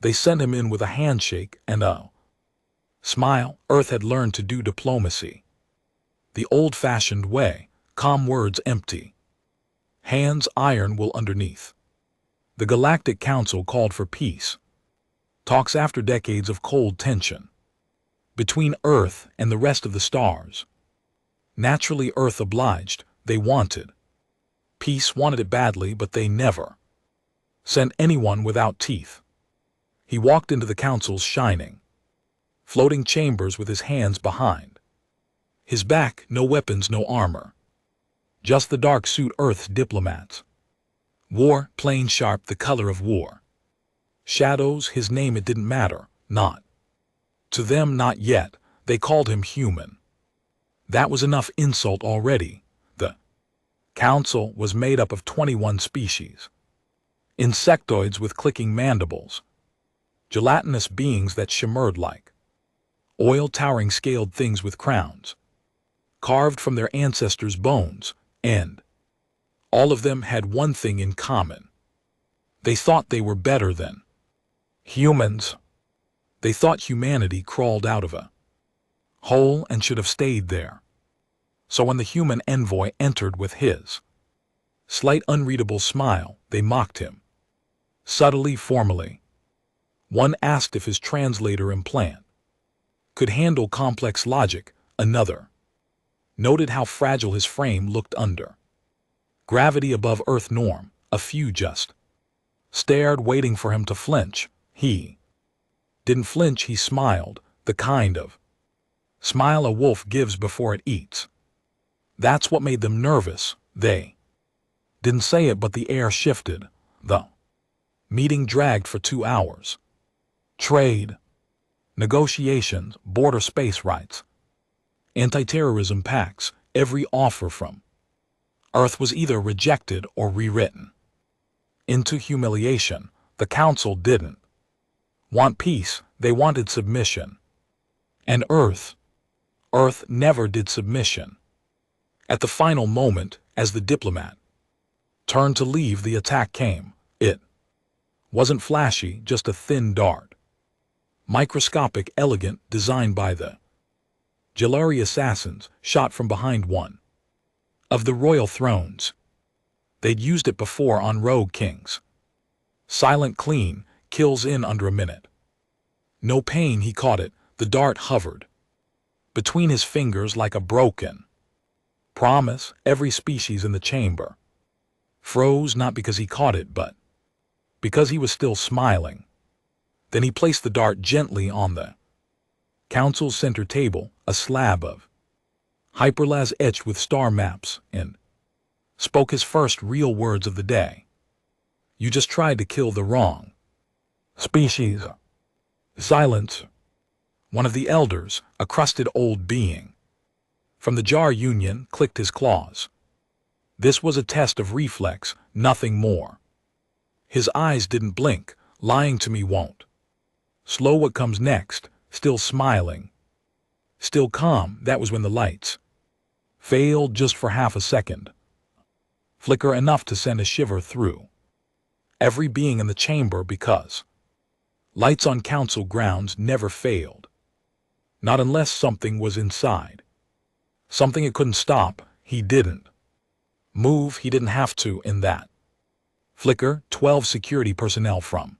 They sent him in with a handshake and a smile. Earth had learned to do diplomacy. The old-fashioned way, calm words empty. Hands iron will underneath. The Galactic Council called for peace. Talks after decades of cold tension. Between Earth and the rest of the stars. Naturally, Earth obliged. They wanted. Peace wanted it badly, but they never sent anyone without teeth. He walked into the council's shining, floating chambers with his hands behind. His back, no weapons, no armor. Just the dark suit Earth's diplomats. War, plain sharp, the color of war. Shadows, his name, it didn't matter, not. To them, not yet. They called him human. That was enough insult already. The council was made up of 21 species. Insectoids with clicking mandibles. Gelatinous beings that shimmered like oil, towering scaled things with crowns, carved from their ancestors' bones, and all of them had one thing in common. They thought they were better than humans. They thought humanity crawled out of a hole and should have stayed there. So when the human envoy entered with his slight unreadable smile, they mocked him. Subtly, formally. One asked if his translator implant could handle complex logic. Another noted how fragile his frame looked under gravity above Earth norm. A few just stared, waiting for him to flinch. He didn't flinch. He smiled, the kind of smile a wolf gives before it eats. That's what made them nervous. They didn't say it, but the air shifted. The meeting dragged for 2 hours. Trade, negotiations, border space rights, anti-terrorism pacts, every offer from Earth was either rejected or rewritten. Into humiliation, the Council didn't want peace, they wanted submission. And Earth never did submission. At the final moment, as the diplomat turned to leave, the attack came. It wasn't flashy, just a thin dart. Microscopic, elegant, designed by the Gelari assassins, shot from behind one of the royal thrones. They'd used it before on rogue kings. Silent, clean, kills in under a minute. No pain, he caught it. The dart hovered between his fingers like a broken promise. Every species in the chamber froze, not because he caught it, but because he was still smiling. Then he placed the dart gently on the council's center table, a slab of hyperlas etched with star maps, and spoke his first real words of the day. You just tried to kill the wrong species. Silence. One of the elders, a crusted old being from the Jar Union, clicked his claws. This was a test of reflex, nothing more. His eyes didn't blink. Lying to me won't. Slow, what comes next, still smiling. Still calm. That was when the lights failed just for half a second. Flicker enough to send a shiver through every being in the chamber, because lights on council grounds never failed. Not unless something was inside. Something it couldn't stop. He didn't move. He didn't have to in that flicker. 12 security personnel from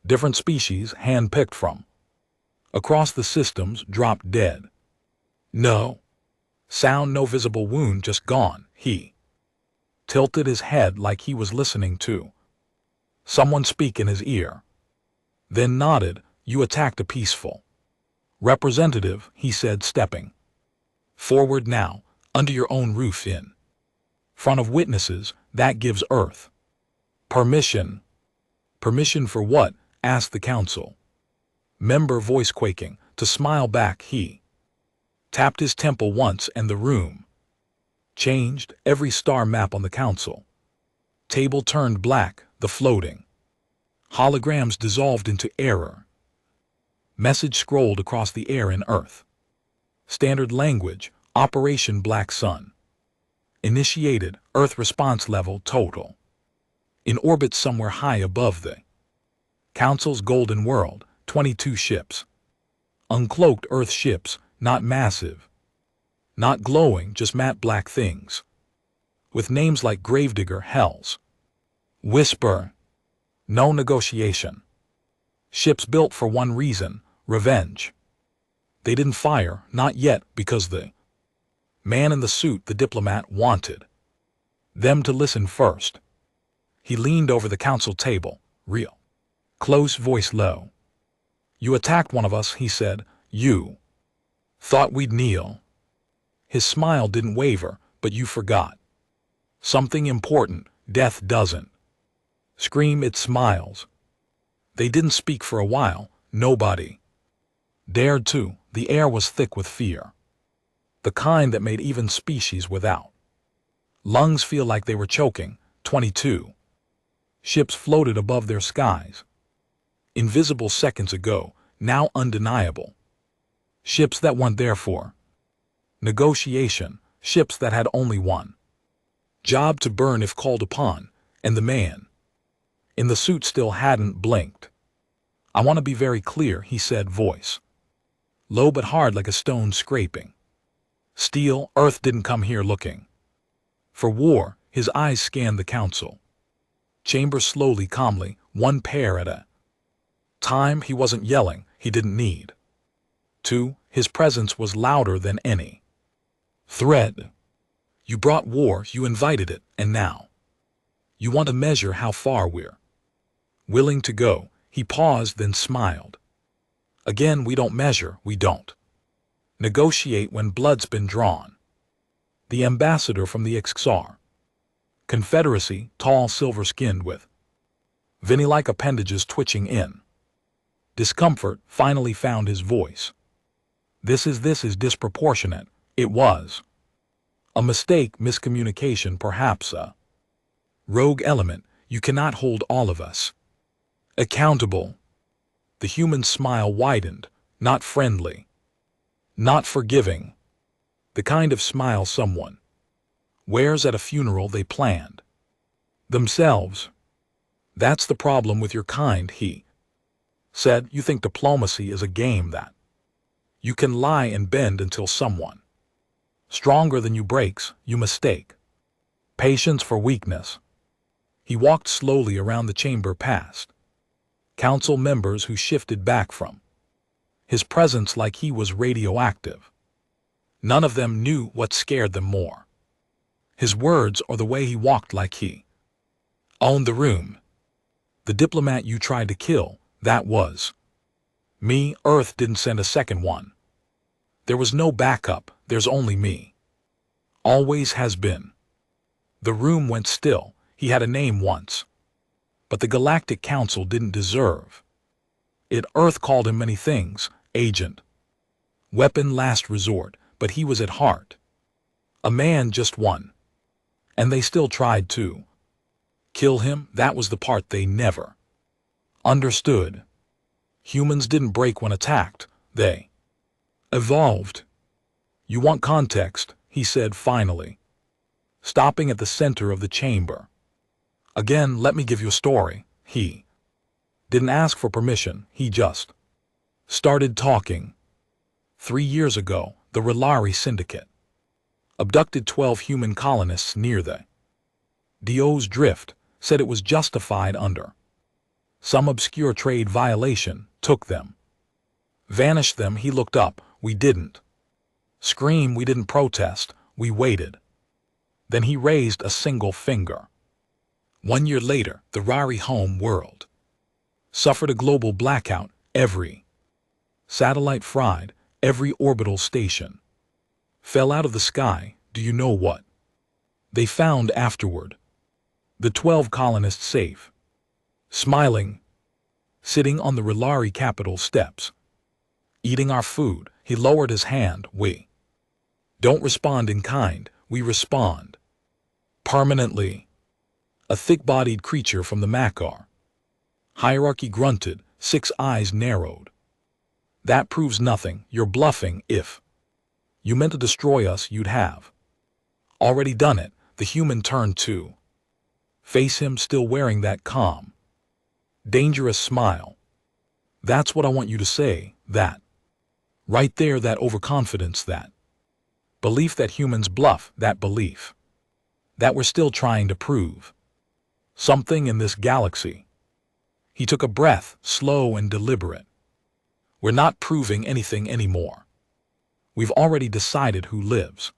different species, hand-picked from across the systems, dropped dead. No sound, no visible wound, just gone. He tilted his head like he was listening to someone speak in his ear, then nodded. You attacked a peaceful representative, he said, stepping forward. Now, under your own roof, in front of witnesses, that gives Earth permission. Permission for what? Asked the council member, voice quaking. To smile back. He tapped his temple once and the room changed. Every star map on the council table turned black. The floating holograms dissolved into error. Message scrolled across the air in Earth. Standard language, Operation Black Sun. Initiated, Earth response level total. In orbit somewhere high above the Council's Golden World, 22 ships. Uncloaked Earth ships, not massive. Not glowing, just matte black things. With names like Gravedigger, Hells. Whisper. No negotiation. Ships built for one reason, revenge. They didn't fire, not yet, because the man in the suit the diplomat wanted them to listen first. He leaned over the council table, real close, voice low. You attacked one of us, he said. You thought we'd kneel. His smile didn't waver, but you forgot something important. Death doesn't scream, it smiles. They didn't speak for a while. Nobody dared to. The air was thick with fear. The kind that made even species without lungs feel like they were choking. 22 ships floated above their skies. Invisible seconds ago, now undeniable. Ships that weren't there for negotiation. Ships that had only one job: to burn if called upon. And the man in the suit still hadn't blinked. I want to be very clear, he said, voice low but hard like a stone scraping steel. Earth didn't come here looking for war. His eyes scanned the council chamber slowly, calmly, one pair at a time. He wasn't yelling. He didn't need to. His presence was louder than any threat. You brought war, you invited it, and now you want to measure how far we're willing to go. He paused, then smiled. Again, we don't measure, we don't negotiate when blood's been drawn. The ambassador from the XXR Confederacy, tall, silver-skinned, with Vinny-like appendages twitching in discomfort, finally found his voice. This is disproportionate. It was a mistake, miscommunication, perhaps a rogue element. You cannot hold all of us accountable. The human smile widened, not friendly, not forgiving, the kind of smile someone wears at a funeral they planned themselves. That's the problem with your kind, he said. You think diplomacy is a game that you can lie and bend until someone stronger than you breaks. You mistake patience for weakness. He walked slowly around the chamber, past council members who shifted back from his presence like he was radioactive. None of them knew what scared them more, his words or the way he walked, like he owned the room. The diplomat you tried to kill, that was me. Earth didn't send a second one. There was no backup. There's only me. Always has been. The room went still. He had a name once, but the Galactic Council didn't deserve it. Earth called him many things: agent, weapon, last resort, but he was at heart a man, just one. And they still tried to kill him. That was the part they never understood. Humans didn't break when attacked. They evolved. You want context, he said finally, stopping at the center of the chamber. Again, let me give you a story. He didn't ask for permission. He just started talking. 3 years ago, the Relari Syndicate abducted 12 human colonists near the Dio's Drift, said it was justified under some obscure trade violation, took them, vanished them. He looked up. We didn't scream, we didn't protest, we waited. Then he raised a single finger. 1 year later, the Rari home world suffered a global blackout. Every satellite fried, every orbital station fell out of the sky. Do you know what they found afterward? The 12 colonists safe, smiling, sitting on the Relari Capitol steps, eating our food. He lowered his hand. We don't respond in kind, we respond permanently. A thick-bodied creature from the Makar hierarchy grunted, 6 eyes narrowed. That proves nothing. You're bluffing. If you meant to destroy us, you'd have already done it. The human turned to face him, still wearing that calm, Dangerous smile. That's what I want you to say, that. Right there, that overconfidence, that. Belief that humans bluff, that belief. That we're still trying to prove something in this galaxy. He took a breath, slow and deliberate. We're not proving anything anymore. We've already decided who lives.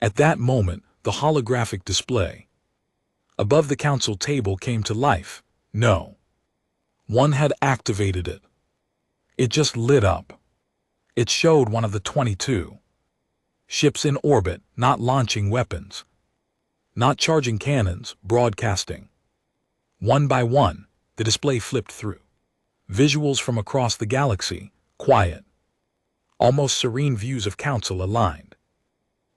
At that moment, the holographic display above the council table came to life. No. One had activated it. It just lit up. It showed one of the 22 ships in orbit, not launching weapons, not charging cannons, broadcasting. One by one, the display flipped through. Visuals from across the galaxy, quiet, almost serene views of council aligned.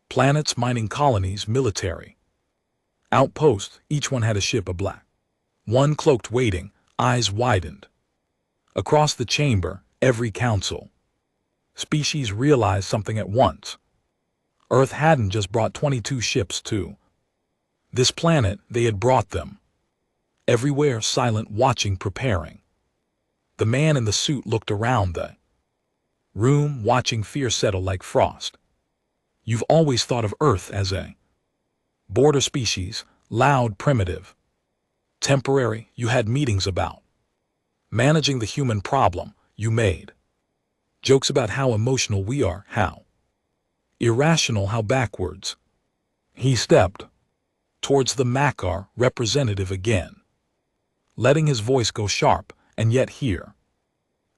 Planets, mining colonies, military outposts, each one had a ship of black. One cloaked waiting, eyes widened. Across the chamber, every council species realized something at once. Earth hadn't just brought 22 ships to this planet, they had brought them. Everywhere, silent, watching, preparing. The man in the suit looked around the room, watching fear settle like frost. You've always thought of Earth as a border species, loud, primitive, temporary. You had meetings about managing the human problem. You made jokes about how emotional we are, how irrational, how backwards. He stepped towards the Makar representative again, letting his voice go sharp. And yet here,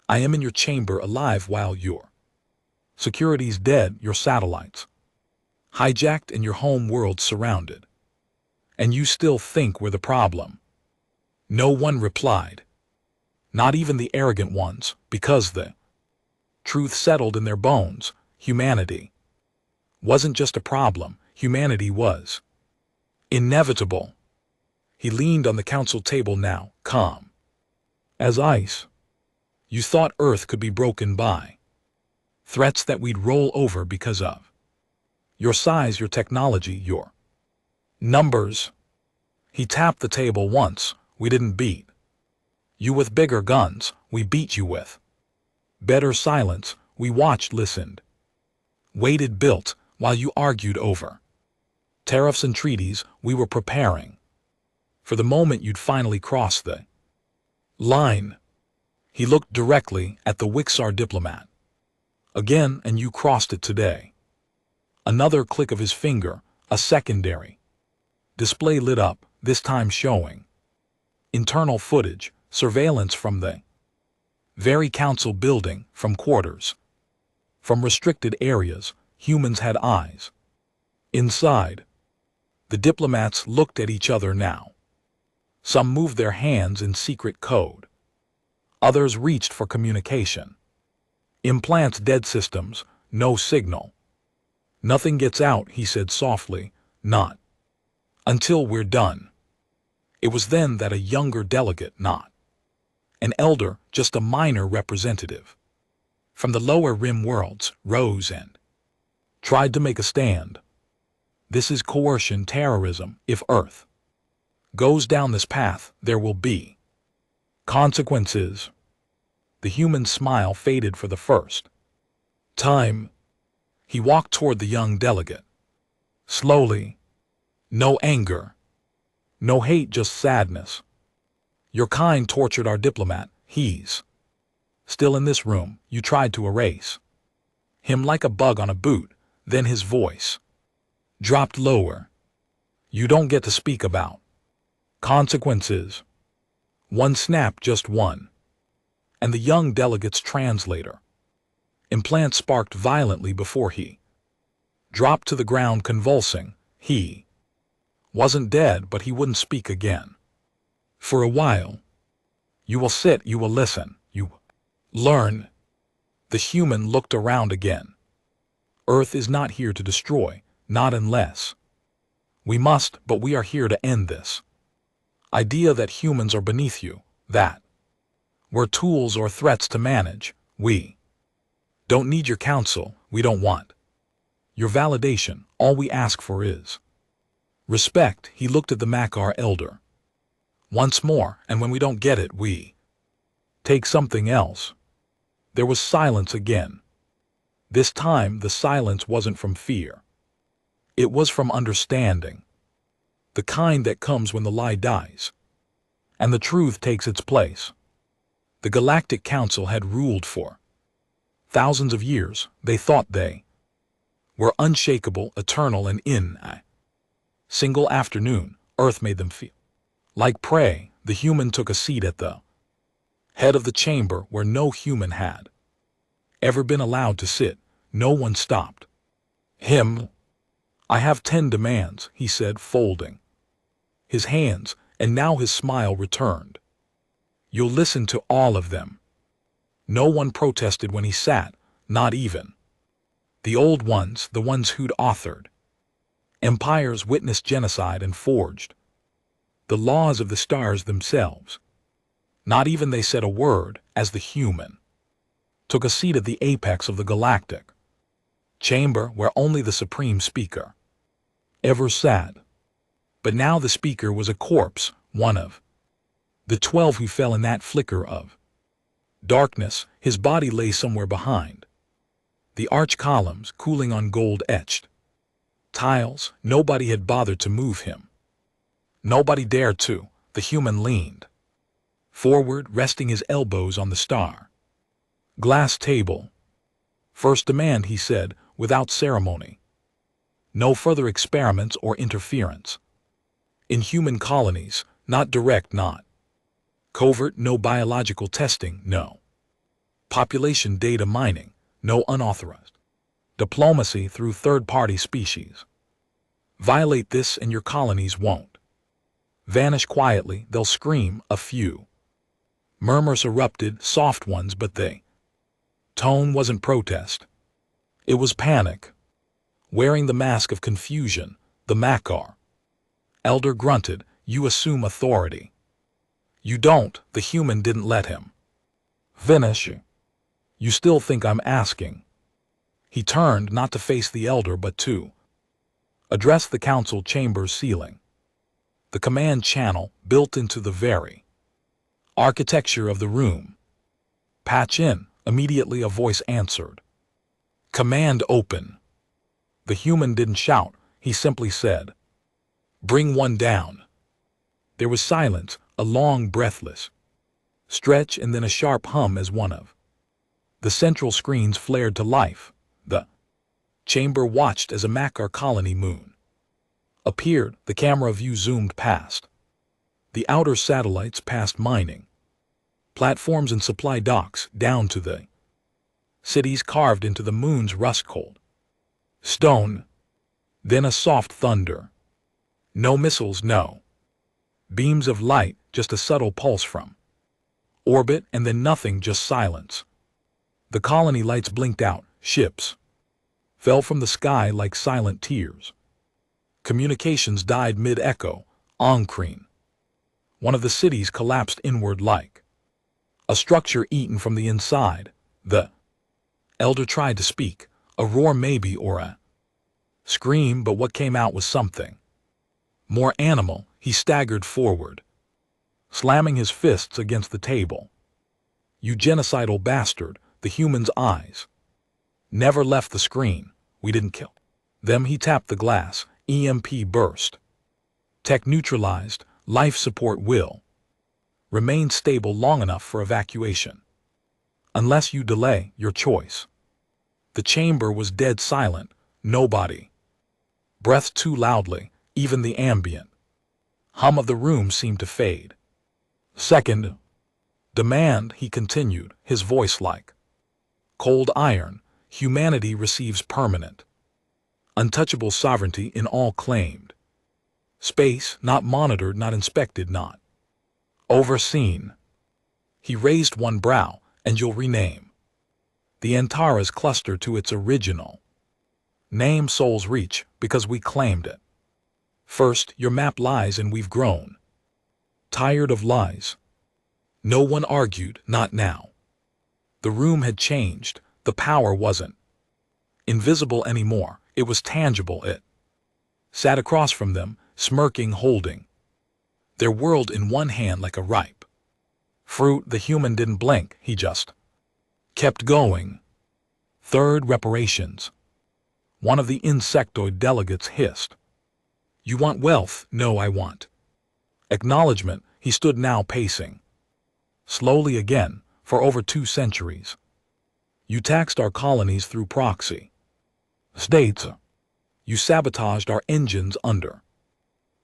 I am in your chamber alive while your security's dead, your satellites hijacked, and your home world surrounded. And you still think we're the problem? No one replied. Not even the arrogant ones, because the truth settled in their bones. Humanity wasn't just a problem, humanity was inevitable. He leaned on the council table now, calm as ice. You thought Earth could be broken by threats that we'd roll over because of your size, your technology, your numbers. He tapped the table once. We didn't beat you with bigger guns, we beat you with better silence. We watched, listened, waited, built, while you argued over tariffs and treaties. We were preparing for the moment you'd finally cross the line. He looked directly at the Wixar diplomat again, and you crossed it today. Another click of his finger, a secondary display lit up, this time showing internal footage, surveillance from the very council building, from quarters, from restricted areas. Humans had eyes inside. The diplomats looked at each other now. Some moved their hands in secret code. Others reached for communication. Implants, dead systems, no signal. Nothing gets out, he said softly, not until we're done. It was then that a younger delegate, not an elder, just a minor representative from the lower rim worlds, rose and tried to make a stand. This is coercion, terrorism. If Earth goes down this path, there will be consequences. The human smile faded for the first time. He walked toward the young delegate. Slowly. No anger. No hate, just sadness. Your kind tortured our diplomat. He's still in this room. You tried to erase him like a bug on a boot. Then his voice dropped lower. You don't get to speak about consequences. One snap, just one. And the young delegate's translator implant sparked violently before he dropped to the ground, convulsing. He wasn't dead, but he wouldn't speak again. For a while. You will sit, you will listen, you learn. The human looked around again. Earth is not here to destroy, not unless we must, but we are here to end this idea that humans are beneath you, that we're tools or threats to manage. We don't need your counsel, we don't want your validation. All we ask for is respect. He looked at the Makar elder. Once more, and when we don't get it, we take something else. There was silence again. This time, the silence wasn't from fear. It was from understanding. The kind that comes when the lie dies, and the truth takes its place. The Galactic Council had ruled for thousands of years. They thought they were unshakable, eternal, and in a single afternoon, Earth made them feel like prey. The human took a seat at the head of the chamber where no human had ever been allowed to sit. No one stopped him. "I have 10 demands," he said, folding his hands, and now his smile returned. "You'll listen to all of them." No one protested when he sat, not even the old ones, the ones who'd authored empires, witnessed genocide, and forged the laws of the stars themselves. Not even they said a word as the human took a seat at the apex of the galactic chamber where only the supreme speaker ever sat. But now the speaker was a corpse, one of the 12 who fell in that flicker of darkness. His body lay somewhere behind the arch columns, cooling on gold-etched tiles. Nobody had bothered to move him. Nobody dared to. The human leaned forward, resting his elbows on the star glass table. "First demand," he said, without ceremony. "No further experiments or interference in human colonies, not direct, not covert, no biological testing, no population data mining, no unauthorized diplomacy through third-party species. Violate this and your colonies won't vanish quietly, they'll scream." A few murmurs erupted, soft ones, but the tone wasn't protest. It was panic. Wearing the mask of confusion, the Makar elder grunted, "You assume authority." "You don't." The human didn't let him finish. "You still think I'm asking." He turned, not to face the elder but to address the council chamber's ceiling. The command channel built into the very architecture of the room. "Patch in." Immediately a voice answered. "Command open." The human didn't shout, he simply said, "Bring one down." There was silence, a long breathless stretch, and then a sharp hum as one of the central screens flared to life. The chamber watched as a Makar colony moon appeared. The camera view zoomed past the outer satellites, past mining platforms and supply docks, down to the cities carved into the moon's rust-cold stone. Then a soft thunder. No missiles, no beams of light, just a subtle pulse from orbit, and then nothing, just silence. The colony lights blinked out, ships fell from the sky like silent tears. Communications died mid-echo. Oncrene, one of the cities, collapsed inward like a structure eaten from the inside. The elder tried to speak, a roar maybe, or a scream, but what came out was something more animal. He staggered forward, slamming his fists against the table. "You genocidal bastard." The human's eyes never left the screen. "We didn't kill them." He tapped the glass. EMP burst. "Tech neutralized. Life support will remain stable long enough for evacuation. Unless you delay, your choice." The chamber was dead silent. Nobody breathed too loudly. Even the ambient hum of the room seemed to fade. "Second demand," he continued, his voice like cold iron. "Humanity receives permanent, untouchable sovereignty in all claimed space, not monitored, not inspected, not overseen." He raised one brow. "And you'll rename the Antares cluster to its original name, Soul's Reach, because we claimed it first. Your map lies, and we've grown tired of lies." No one argued, not now. The room had changed. The power wasn't invisible anymore. It was tangible. It sat across from them, smirking, holding their world in one hand like a ripe fruit. The human didn't blink, he just kept going. Third, reparations. One of the insectoid delegates hissed. You want wealth? No, I want acknowledgement. He stood now pacing. Slowly again, for over 2 centuries. You taxed our colonies through proxy states. You sabotaged our engines under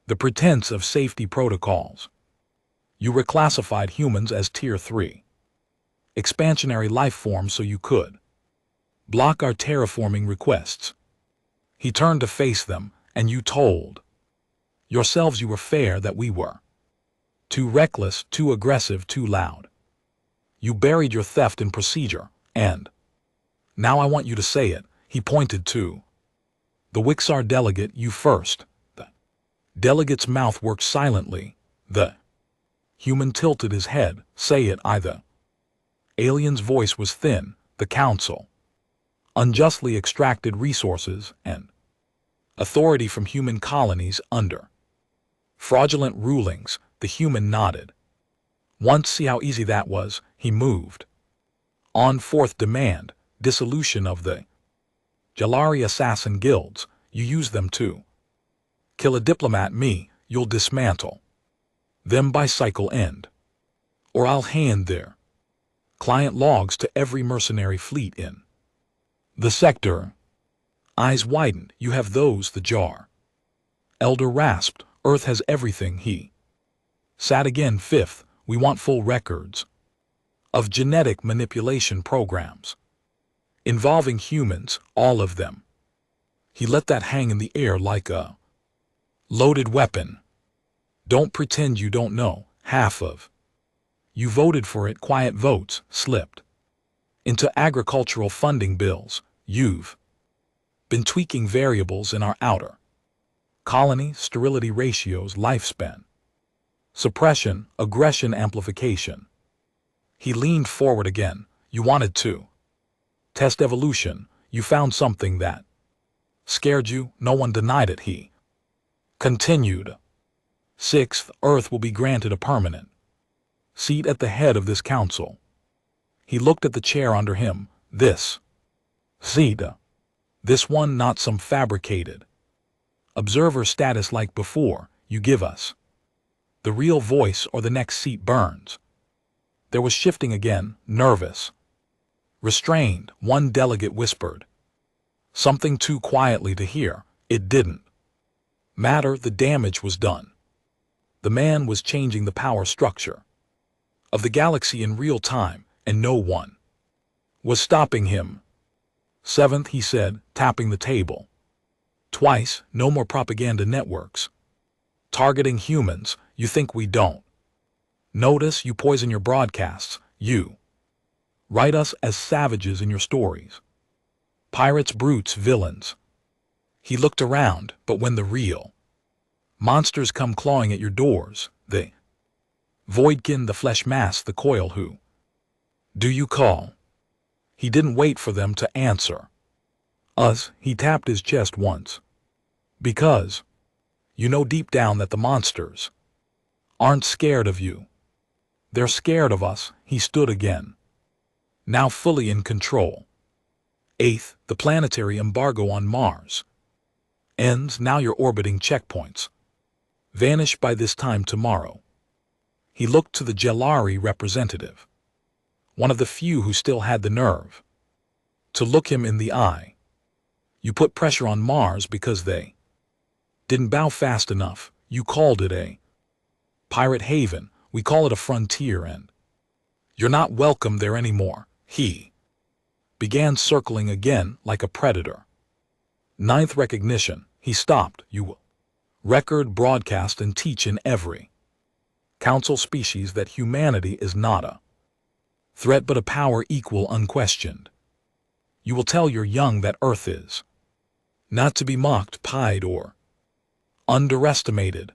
the pretense of safety protocols. You reclassified humans as Tier 3 expansionary life forms so you could block our terraforming requests. He turned to face them, and you told yourselves you were fair, that we were too reckless, too aggressive, too loud. You buried your theft in procedure, and now I want you to say it. He pointed to the Wixar delegate. You first. The delegate's mouth worked silently. The human tilted his head. Say it, either. Alien's voice was thin. The council unjustly extracted resources and authority from human colonies under fraudulent rulings. The human nodded. Once, see how easy that was. He moved on. Fourth demand, dissolution of the Jalari assassin guilds. You use them to kill a diplomat. Me, you'll dismantle them by cycle end, or I'll hand their client logs to every mercenary fleet in the sector. Eyes widened. You have those? The jar elder rasped. Earth has everything. He sat again. Fifth, we want full records of genetic manipulation programs involving humans, all of them. He let that hang in the air like a loaded weapon. Don't pretend you don't know. Half of you voted for it. Quiet votes slipped into agricultural funding bills. You've been tweaking variables in our outer colony, sterility ratios, lifespan, suppression, aggression amplification. He leaned forward again. You wanted to test evolution. You found something that scared you. No one denied it. He continued. Sixth, Earth will be granted a permanent seat at the head of this council. He looked at the chair under him. This seat, this one, not some fabricated observer status like before. You give us the real voice or the next seat burns. There was shifting again, nervous, restrained. One delegate whispered something too quietly to hear. It didn't matter. The damage was done. The man was changing the power structure of the galaxy in real time, and no one was stopping him. Seventh, he said, tapping the table twice. No more propaganda networks targeting humans. You think we don't notice? You poison your broadcasts. You write us as savages in your stories. Pirates, brutes, villains. He looked around, but when the real monsters come clawing at your doors, the Voidkin, the flesh mass, the coil, who do you call? He didn't wait for them to answer. Us. He tapped his chest once. Because you know deep down that the monsters aren't scared of you. They're scared of us. He stood again, now fully in control. Eighth, the planetary embargo on Mars ends. Now you're orbiting checkpoints. Vanish by this time tomorrow. He looked to the Jalari representative, one of the few who still had the nerve to look him in the eye. You put pressure on Mars because they didn't bow fast enough. You called it a pirate haven. We call it a frontier, and you're not welcome there anymore. He began circling again like a predator. Ninth, recognition. He stopped. You will record, broadcast, and teach in every council species that humanity is not a threat but a power equal, unquestioned. You will tell your young that Earth is not to be mocked, pied, or underestimated.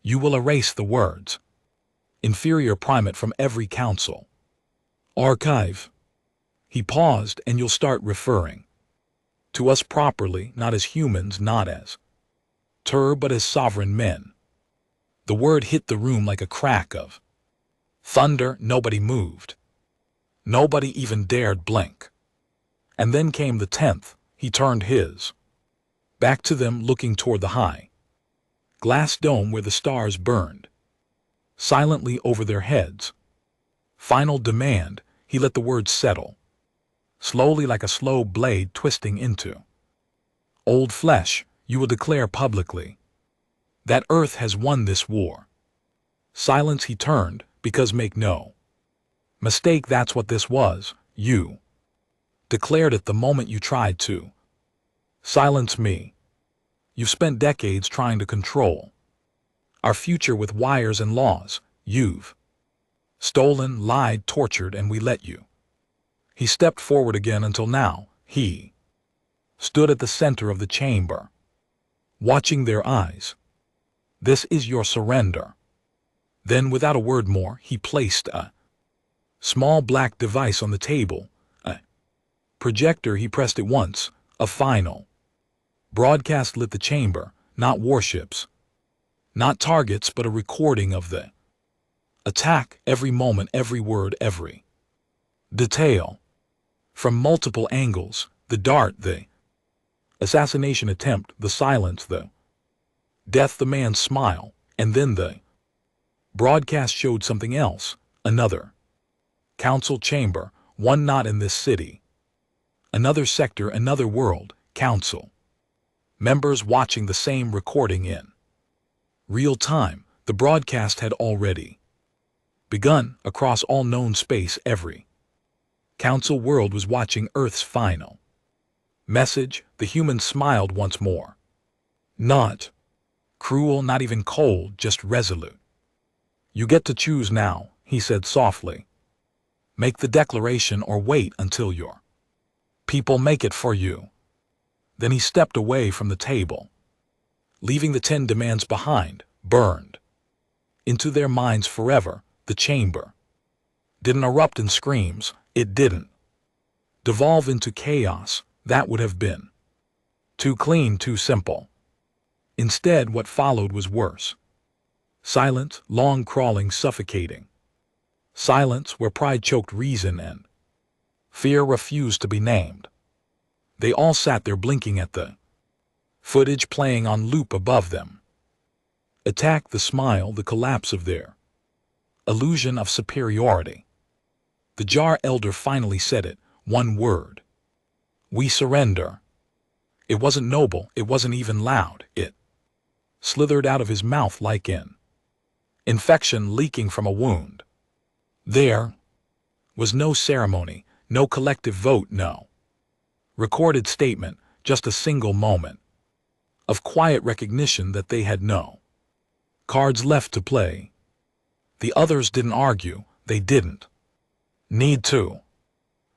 You will erase the words inferior primate from every council archive. He paused, and you'll start referring to us properly, not as humans, not as but as sovereign men. The word hit the room like a crack of thunder. Nobody moved. Nobody even dared blink. And then came the 10th. He turned his back to them, looking toward the high glass dome where the stars burned silently over their heads. Final demand. He let the words settle, slowly, like a slow blade twisting into old flesh. You will declare publicly that Earth has won this war. Silence. He turned, because make no mistake, that's what this was. You declared it the moment you tried to silence me. You've spent decades trying to control our future with wires and laws. You've stolen, lied, tortured, and we let you. He stepped forward again until now. He stood at the center of the chamber, watching their eyes. This is your surrender. Then, without a word more, he placed a small black device on the table, a projector. He pressed it once. A final broadcast lit the chamber. Not warships, not targets, but a recording of the attack. Every moment, every word, every detail. From multiple angles, the dart, the assassination attempt, the silence, the death, the man's smile, and then the broadcast showed something else. Another council chamber, one not in this city. Another sector, another world. Council members watching the same recording in real time. The broadcast had already begun across all known space. Every council world was watching Earth's final message. The humans smiled once more. Not cruel, not even cold, just resolute. You get to choose now, he said softly. Make the declaration or wait until your people make it for you. Then he stepped away from the table, leaving the 10 demands behind, burned into their minds forever. The chamber didn't erupt in screams. It didn't devolve into chaos. That would have been too clean, too simple. Instead, what followed was worse. Silence, long, crawling, suffocating. Silence where pride choked reason and fear refused to be named. They all sat there blinking at the footage playing on loop above them. Attack, the smile, the collapse of their illusion of superiority. The Jar Elder finally said it, one word. We surrender. It wasn't noble, it wasn't even loud. It slithered out of his mouth like an infection leaking from a wound. There was no ceremony, no collective vote, no recorded statement, just a single moment of quiet recognition that they had no cards left to play. The others didn't argue. They didn't need to.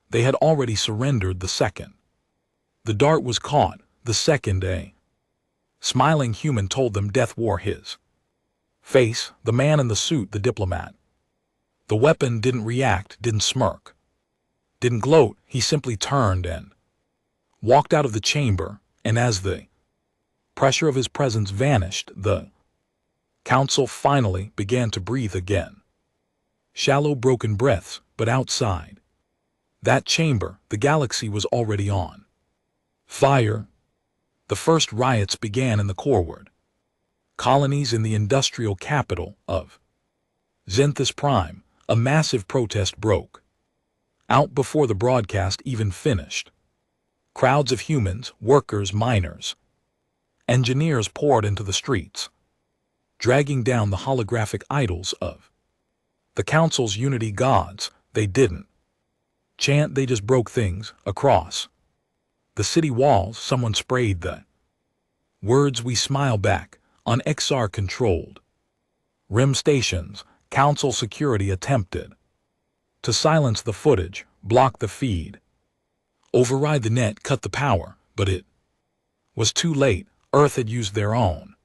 They had already surrendered the second the dart was caught. The second a smiling human told them death wore his face. The man in the suit, the diplomat. The weapon didn't react, didn't smirk, didn't gloat. He simply turned and walked out of the chamber, and as the pressure of his presence vanished, the council finally began to breathe again. Shallow, broken breaths, but outside that chamber, the galaxy was already on fire. The first riots began in the Coreward colonies in the industrial capital of Zenthus Prime. A massive protest broke out before the broadcast even finished. Crowds of humans, workers, miners, engineers poured into the streets, dragging down the holographic idols of the council's unity gods. They didn't chant, they just broke things. Across the city walls, someone sprayed the words, we smile back, on XR-controlled RIM stations. Council security attempted to silence the footage, block the feed, override the net, cut the power, but it was too late. Earth had used their own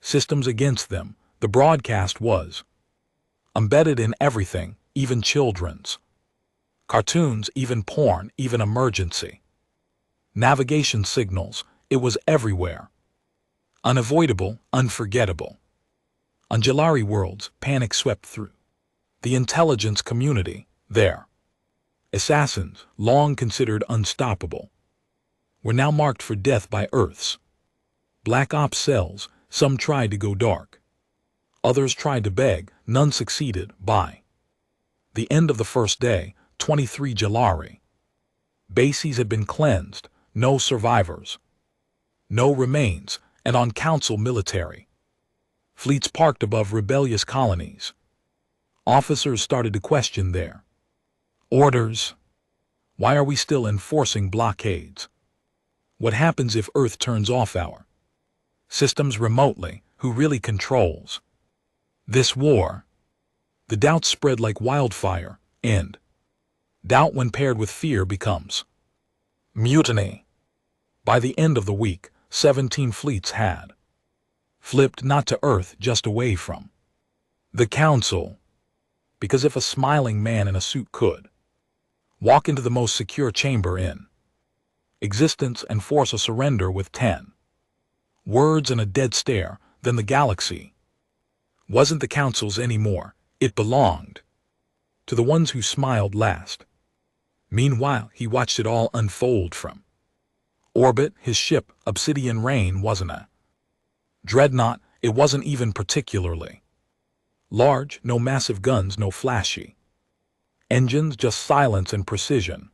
systems against them. The broadcast was embedded in everything, even children's cartoons, even porn, even emergency navigation signals. It was everywhere. Unavoidable, unforgettable, On Jalari worlds, panic swept through. The intelligence community, there. Assassins, long considered unstoppable, were now marked for death by Earths. Black Ops cells, some tried to go dark. Others tried to beg, none succeeded. By the end of the first day, 23 Jalari bases had been cleansed, no survivors, no remains, and on council military fleets parked above rebellious colonies. Officers started to question their orders. Why are we still enforcing blockades? What happens if Earth turns off our systems remotely? Who really controls this war? The doubt spread like wildfire, and doubt when paired with fear becomes mutiny. By the end of the week, 17 fleets had flipped not to Earth, just away from the Council. Because if a smiling man in a suit could walk into the most secure chamber in existence and force a surrender with 10 words and a dead stare, then the galaxy wasn't the Council's anymore. It belonged to the ones who smiled last. Meanwhile, he watched it all unfold from orbit. His ship, Obsidian Rain, wasn't a dreadnought. It wasn't even particularly large, no massive guns, no flashy engines, just silence and precision.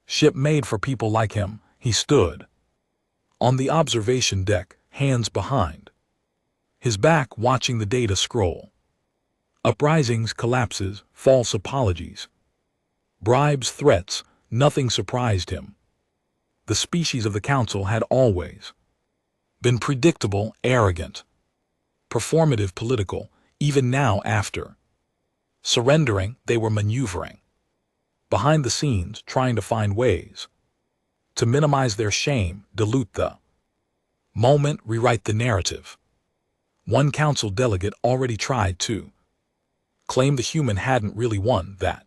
Ship made for people like him. He stood on the observation deck, hands behind his back, watching the data scroll. Uprisings, collapses, false apologies, bribes, threats, nothing surprised him. The species of the Council had always been predictable, arrogant, performative, political. Even now, after surrendering, they were maneuvering behind the scenes, trying to find ways to minimize their shame, dilute the moment, rewrite the narrative. One Council delegate already tried to claim the human hadn't really won, that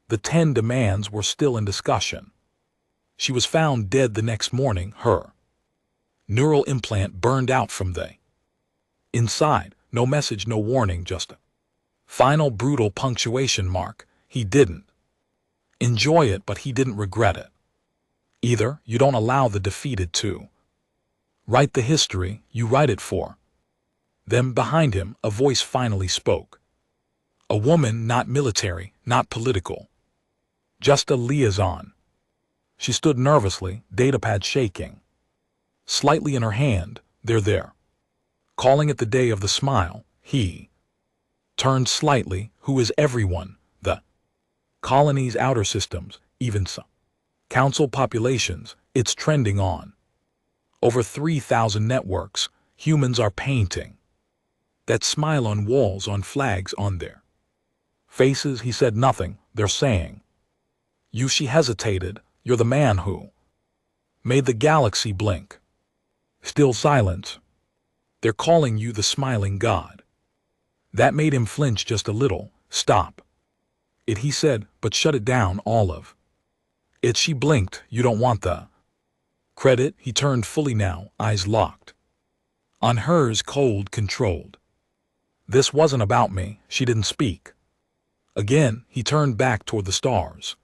the 10 demands were still in discussion. She was found dead the next morning, her neural implant burned out from the inside. No message, no warning, just a final brutal punctuation mark. He didn't enjoy it, but he didn't regret it either. You don't allow the defeated to write the history, you write it for them. Behind him, a voice finally spoke. A woman, not military, not political, just a liaison. She stood nervously, datapad shaking slightly in her hand. They're there, calling it the day of the smile. He turned slightly. Who is everyone? The colony's outer systems, even some Council populations. It's trending on over 3,000 networks. Humans are painting that smile on walls, on flags, on their faces. He said nothing. They're saying, you. She hesitated. You're the man who made the galaxy blink. Still silence. They're calling you the smiling god. That made him flinch just a little. Stop it, he said, but shut it down, all of it. She blinked. You don't want the credit. He turned fully now, eyes locked on hers, cold, controlled. This wasn't about me. She didn't speak. Again, he turned back toward the stars.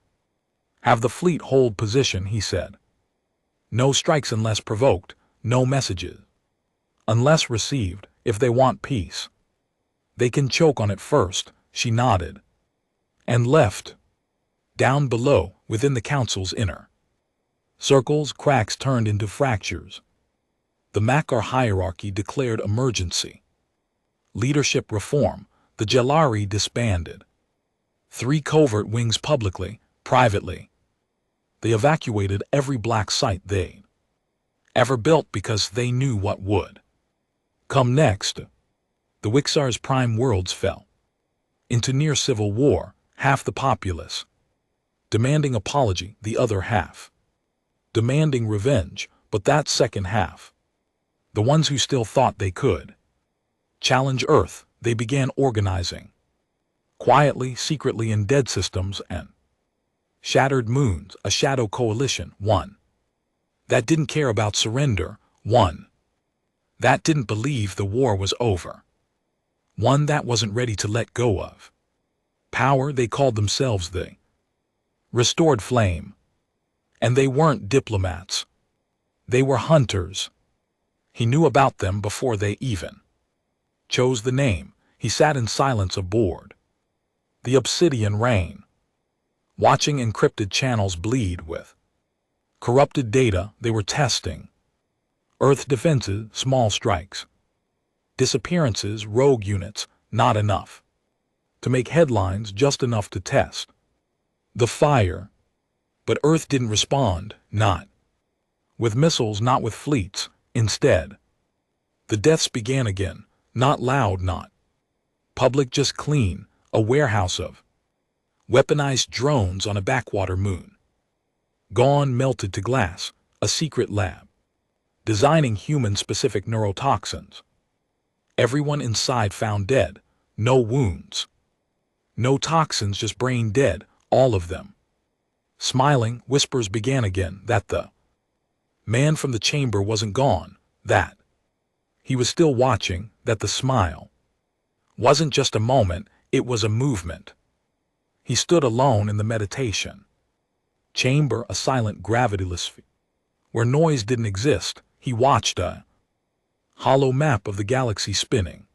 Have the fleet hold position, he said. No strikes unless provoked, no messages unless received. If they want peace, they can choke on it first. She nodded and left. Down below, within the Council's inner circles, cracks turned into fractures. The Makar hierarchy declared emergency leadership reform. The Jalari disbanded 3 covert wings publicly, privately. They evacuated every black site they'd ever built because they knew what would come next. The Wixar's prime worlds fell into near civil war, half the populace demanding apology, the other half demanding revenge. But that second half, the ones who still thought they could challenge Earth, they began organizing quietly, secretly, in dead systems and shattered moons, a shadow coalition, one that didn't care about surrender, one that didn't believe the war was over. one that wasn't ready to let go of. Power, they called themselves the Restored Flame. And they weren't diplomats. They were hunters. He knew about them before they even chose the name. He sat in silence aboard the obsidian rain, watching encrypted channels bleed with corrupted data they were testing. Earth defenses, small strikes. Disappearances, rogue units, not enough to make headlines, just enough to test the fire. But Earth didn't respond, not with missiles, not with fleets. Instead, the deaths began again, not loud, not public, just clean, a warehouse of weaponized drones on a backwater moon. Gone, melted to glass, a secret lab, designing human-specific neurotoxins. Everyone inside found dead, no wounds, no toxins, just brain dead, all of them. Smiling, whispers began again that the man from the chamber wasn't gone, that he was still watching, that the smile wasn't just a moment, it was a movement. He stood alone in the meditation chamber, a silent, gravityless sphere where noise didn't exist. He watched a hollow map of the galaxy spinning.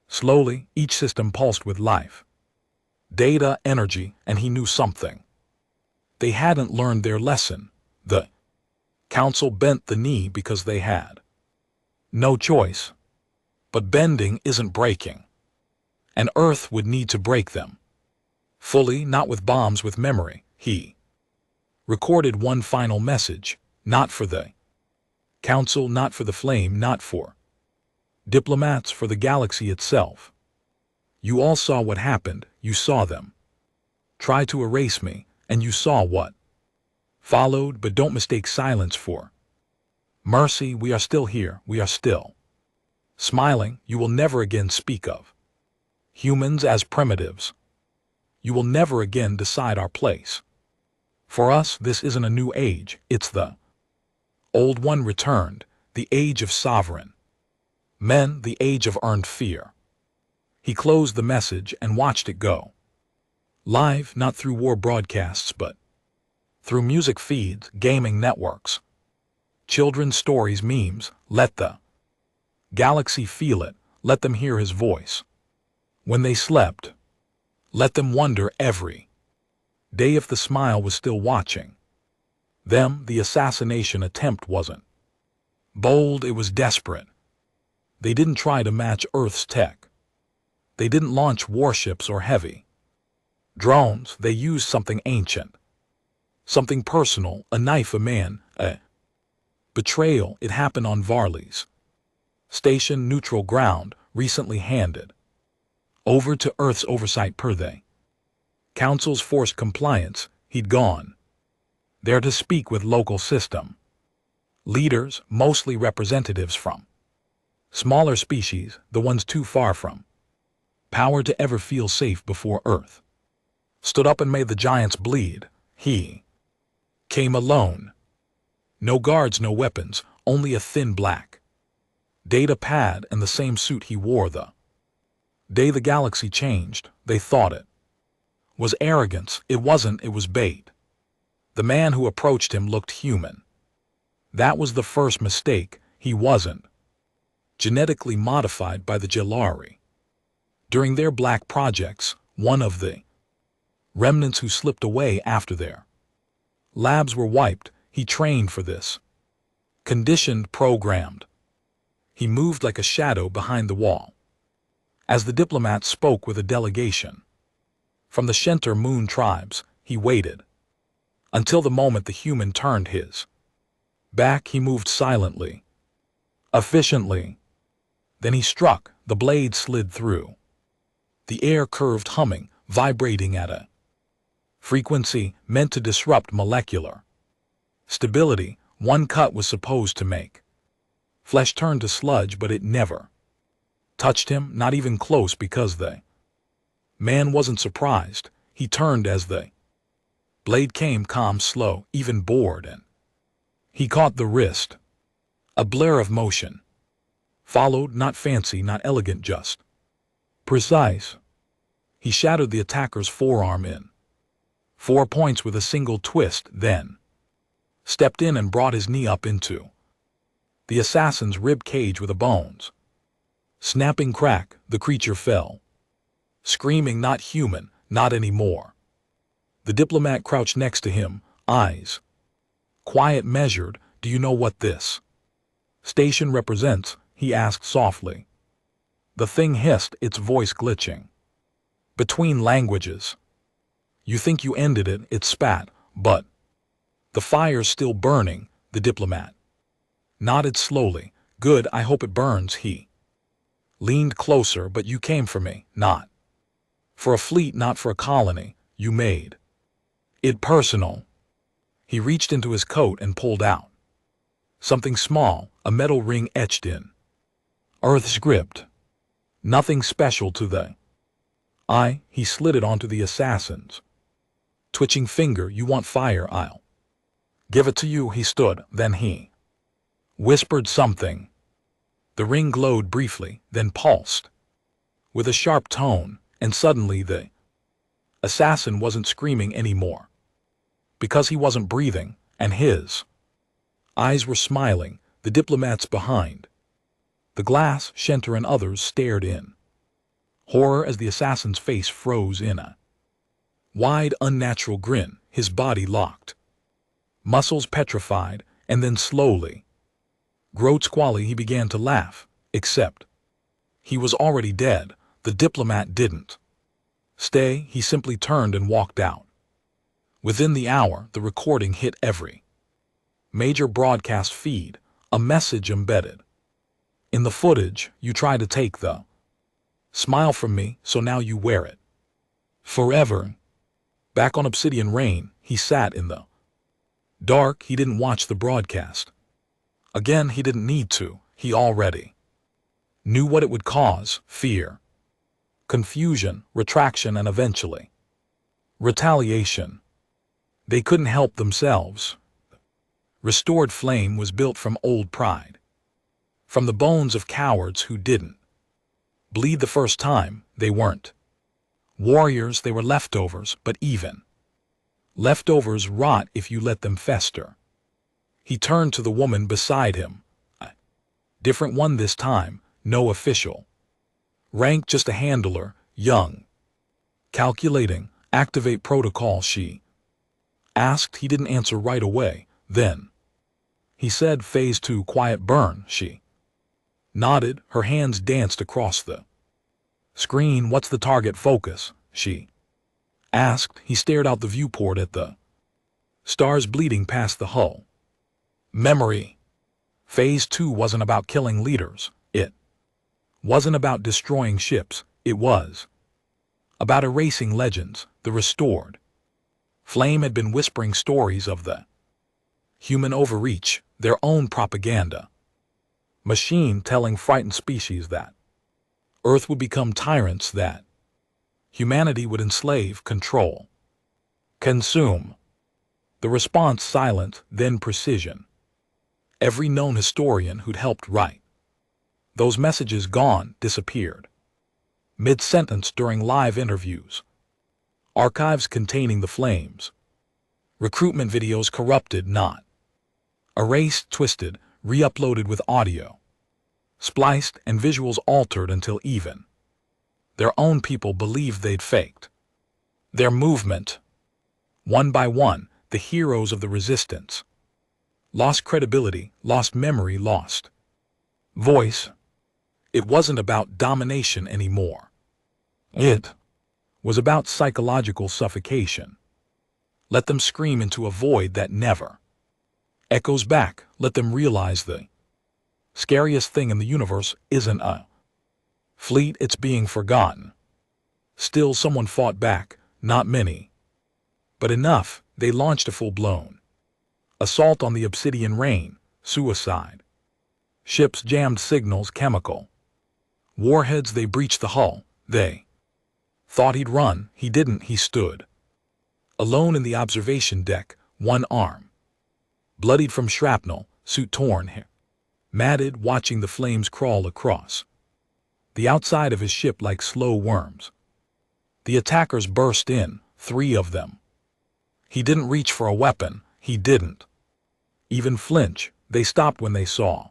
Slowly, each system pulsed with life, data, energy, and he knew something. They hadn't learned their lesson. The council bent the knee because they had no choice. But bending isn't breaking. And Earth would need to break them. Fully, not with bombs, with memory. He recorded one final message, not for the council, not for the flame, not for diplomats, for the galaxy itself. You all saw what happened, you saw them try to erase me, and you saw what followed, but don't mistake silence for mercy. We are still here, we are still smiling. You will never again speak of humans as primitives. You will never again decide our place. For us, this isn't a new age, it's the old one returned, the age of sovereign men, the age of earned fear. He closed the message and watched it go. Live, not through war broadcasts, but through music feeds, gaming networks, children's stories, memes. Let the galaxy feel it, let them hear his voice. When they slept, let them wonder every day if the smile was still watching them. The assassination attempt wasn't bold, it was desperate. They didn't try to match Earth's tech. They didn't launch warships or heavy drones. They used something ancient, something personal, a knife, a man, a betrayal. It happened on Varley's station, neutral ground, recently handed over to Earth's oversight per the Council's forced compliance. He'd gone there to speak with local system leaders, mostly representatives from smaller species, the ones too far from power to ever feel safe before Earth stood up and made the giants bleed. He came alone. No guards, no weapons, only a thin black data pad and the same suit he wore the day the galaxy changed. They thought it was arrogance. It wasn't, it was bait. The man who approached him looked human. That was the first mistake. He wasn't genetically modified by the Jelari. During their black projects, one of the remnants who slipped away after their labs were wiped, he trained for this. Conditioned, programmed. He moved like a shadow behind the wall. As the diplomat spoke with a delegation from the Shenter Moon tribes, he waited until the moment the human turned his back. He moved silently, efficiently. Then he struck. The blade slid through the air, curved, humming, vibrating at a frequency meant to disrupt molecular stability. One cut was supposed to make flesh turn to sludge, but it never touched him, not even close, because the man wasn't surprised. He turned as the blade came, calm, slow, even bored, and he caught the wrist. A blur of motion followed, not fancy, not elegant, just Precise. He shattered the attacker's forearm in 4 points with a single twist, then stepped in and brought his knee up into the assassin's rib cage with a bones. Snapping crack, the creature fell, screaming, "Not human, not anymore." The diplomat crouched next to him, eyes quiet, measured. "Do you know what this station represents?" he asked softly. The thing hissed, its voice glitching between languages. "You think you ended it," it spat, "but the fire's still burning." The diplomat nodded slowly. "Good, I hope it burns." He leaned closer. "But you came for me, not for a fleet, not for a colony. You made it personal." He reached into his coat and pulled out something small, a metal ring etched in Earth's script. Nothing special to the eye. He slid it onto the assassin's twitching finger. "You want fire? I'll give it to you." He stood, then he whispered something. The ring glowed briefly, then pulsed with a sharp tone, and suddenly the assassin wasn't screaming anymore, because he wasn't breathing, and his eyes were smiling. The diplomats behind the glass, Shenter and others, stared in horror as the assassin's face froze in a wide, unnatural grin, his body locked, muscles petrified, and then slowly, grotesquely, he began to laugh, except he was already dead. The diplomat didn't stay, he simply turned and walked out. Within the hour, the recording hit every major broadcast feed, a message embedded in the footage: "You try to take the smile from me, so now you wear it forever." Back on Obsidian Rain, he sat in the dark. He didn't watch the broadcast again. He didn't need to. He already knew what it would cause: fear, confusion, retraction, and eventually retaliation. They couldn't help themselves. Restored Flame was built from old pride, from the bones of cowards who didn't bleed the first time. They weren't warriors, they were leftovers, but even leftovers rot if you let them fester. He turned to the woman beside him. A different one this time, no official rank, just a handler, young, calculating. "Activate protocol," she asked. He didn't answer right away. Then he said, "Phase 2, quiet burn." She nodded. Her hands danced across the screen. "What's the target focus?" she asked. He stared out the viewport at the stars bleeding past the hull. "Memory." Phase 2 wasn't about killing leaders. It wasn't about destroying ships. It was about erasing legends. The restored Flame had been whispering stories of the human overreach, their own propaganda machine telling frightened species that Earth would become tyrants, that humanity would enslave, control, consume. The response: silence, then precision. Every known historian who'd helped write those messages gone, disappeared mid-sentence during live interviews. Archives containing the flames. Recruitment videos corrupted, not erased, twisted, re-uploaded with audio spliced, and visuals altered until even their own people believed they'd faked their movement. One by one, the heroes of the resistance lost credibility, lost memory, lost voice. It wasn't about domination anymore. It was about psychological suffocation. Let them scream into a void that never echoes back. Let them realize the scariest thing in the universe isn't a fleet, it's being forgotten. Still, someone fought back, not many, but enough. They launched a full-blown assault on the Obsidian Rain. Suicide ships jammed signals, chemical warheads. They breached the hull. They thought he'd run. He didn't. He stood alone in the observation deck, one arm bloodied from shrapnel, suit torn, hair matted, watching the flames crawl across the outside of his ship like slow worms. The attackers burst in, 3 of them. He didn't reach for a weapon, he didn't even flinch. They stopped when they saw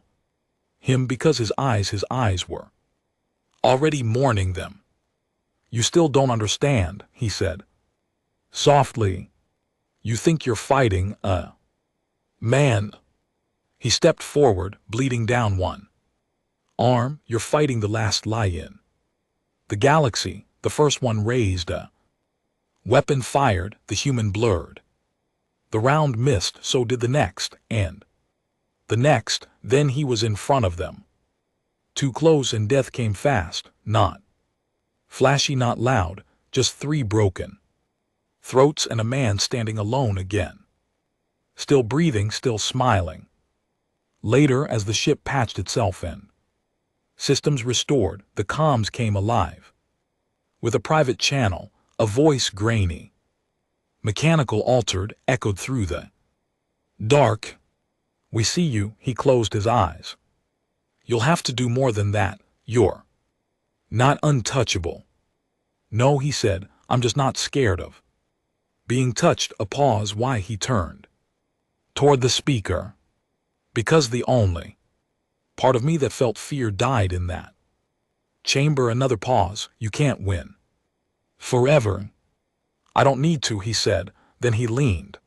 him because his eyes were already mourning them. "You still don't understand," he said softly. "You think you're fighting a man." He stepped forward, bleeding down one arm. "You're fighting the last lie-in. The galaxy." The first one raised a weapon, fired, the human blurred. The round missed, so did the next, and the next. Then he was in front of them. Too close, and death came fast, not flashy, not loud, just 3 broken throats and a man standing alone again. Still breathing, still smiling. Later, as the ship patched itself in, systems restored, the comms came alive. With a private channel, a voice grainy, mechanical, altered, echoed through the dark. "We see you." He closed his eyes. "You'll have to do more than that. You're not untouchable." "No," he said, "I'm just not scared of being touched." A pause. Why? He turned toward the speaker. "Because the only part of me that felt fear died in that chamber." Another pause. "You can't win forever." "I don't need to," he said. Then he leaned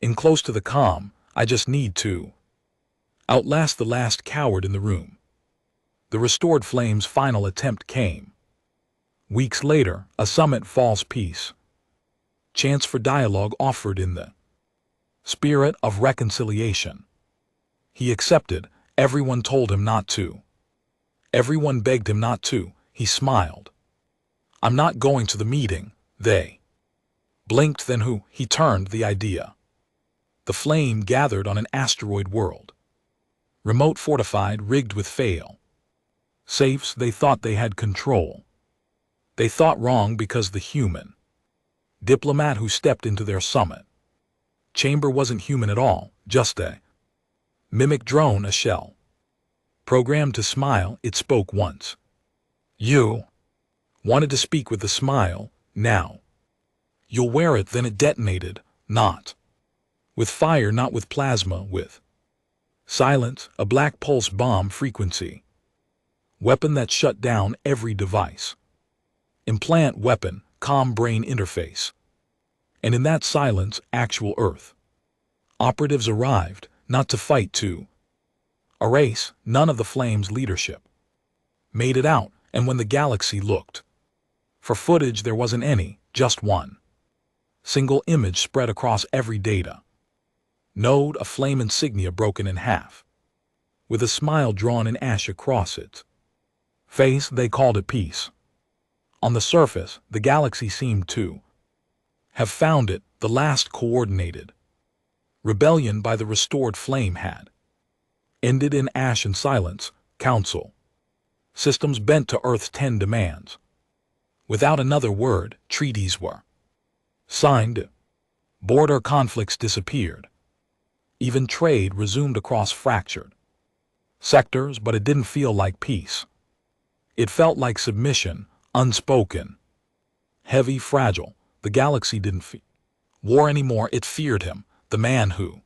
in close to the comm. "I just need to outlast the last coward in the room." The restored flame's final attempt came weeks later, a summit, false peace, chance for dialogue offered in the spirit of reconciliation. He accepted. Everyone told him not to. Everyone begged him not to. He smiled. "I'm not going to the meeting." They blinked. Then who? He turned the idea. The flame gathered on an asteroid world. Remote, fortified, rigged with fail safes. They thought they had control. They thought wrong, because the human diplomat who stepped into their summit chamber wasn't human at all, just a mimic drone, a shell programmed to smile. It spoke once. You wanted to speak with the smile. Now you'll wear it. Then it detonated, not with fire, not with plasma, with silence, a black pulse bomb frequency weapon that shut down every device. Implant weapon, comm brain interface. And in that silence, actual Earth operatives arrived, not to fight, to erase. None of the flame's leadership made it out, and when the galaxy looked for footage, there wasn't any, just one single image spread across every data node, a flame insignia broken in half, with a smile drawn in ash across its face. They called it peace. On the surface, the galaxy seemed to have found it. The last coordinated rebellion by the restored flame had ended in ash and silence. Council systems bent to Earth's 10 demands. Without another word, treaties were signed. Border conflicts disappeared. Even trade resumed across fractured sectors, but it didn't feel like peace. It felt like submission, unspoken, heavy, fragile. The galaxy didn't fear war anymore. It feared him, the man who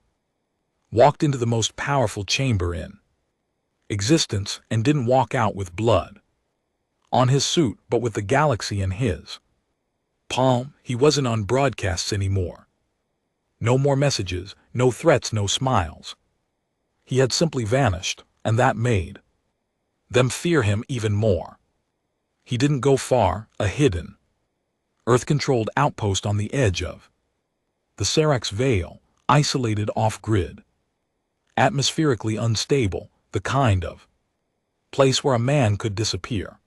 walked into the most powerful chamber in existence and didn't walk out with blood on his suit, but with the galaxy in his palm. He wasn't on broadcasts anymore. No more messages, no threats, no smiles. He had simply vanished, and that made them fear him even more. He didn't go far. A hidden, Earth-controlled outpost on the edge of the Serax Veil, isolated, off-grid, atmospherically unstable, the kind of place where a man could disappear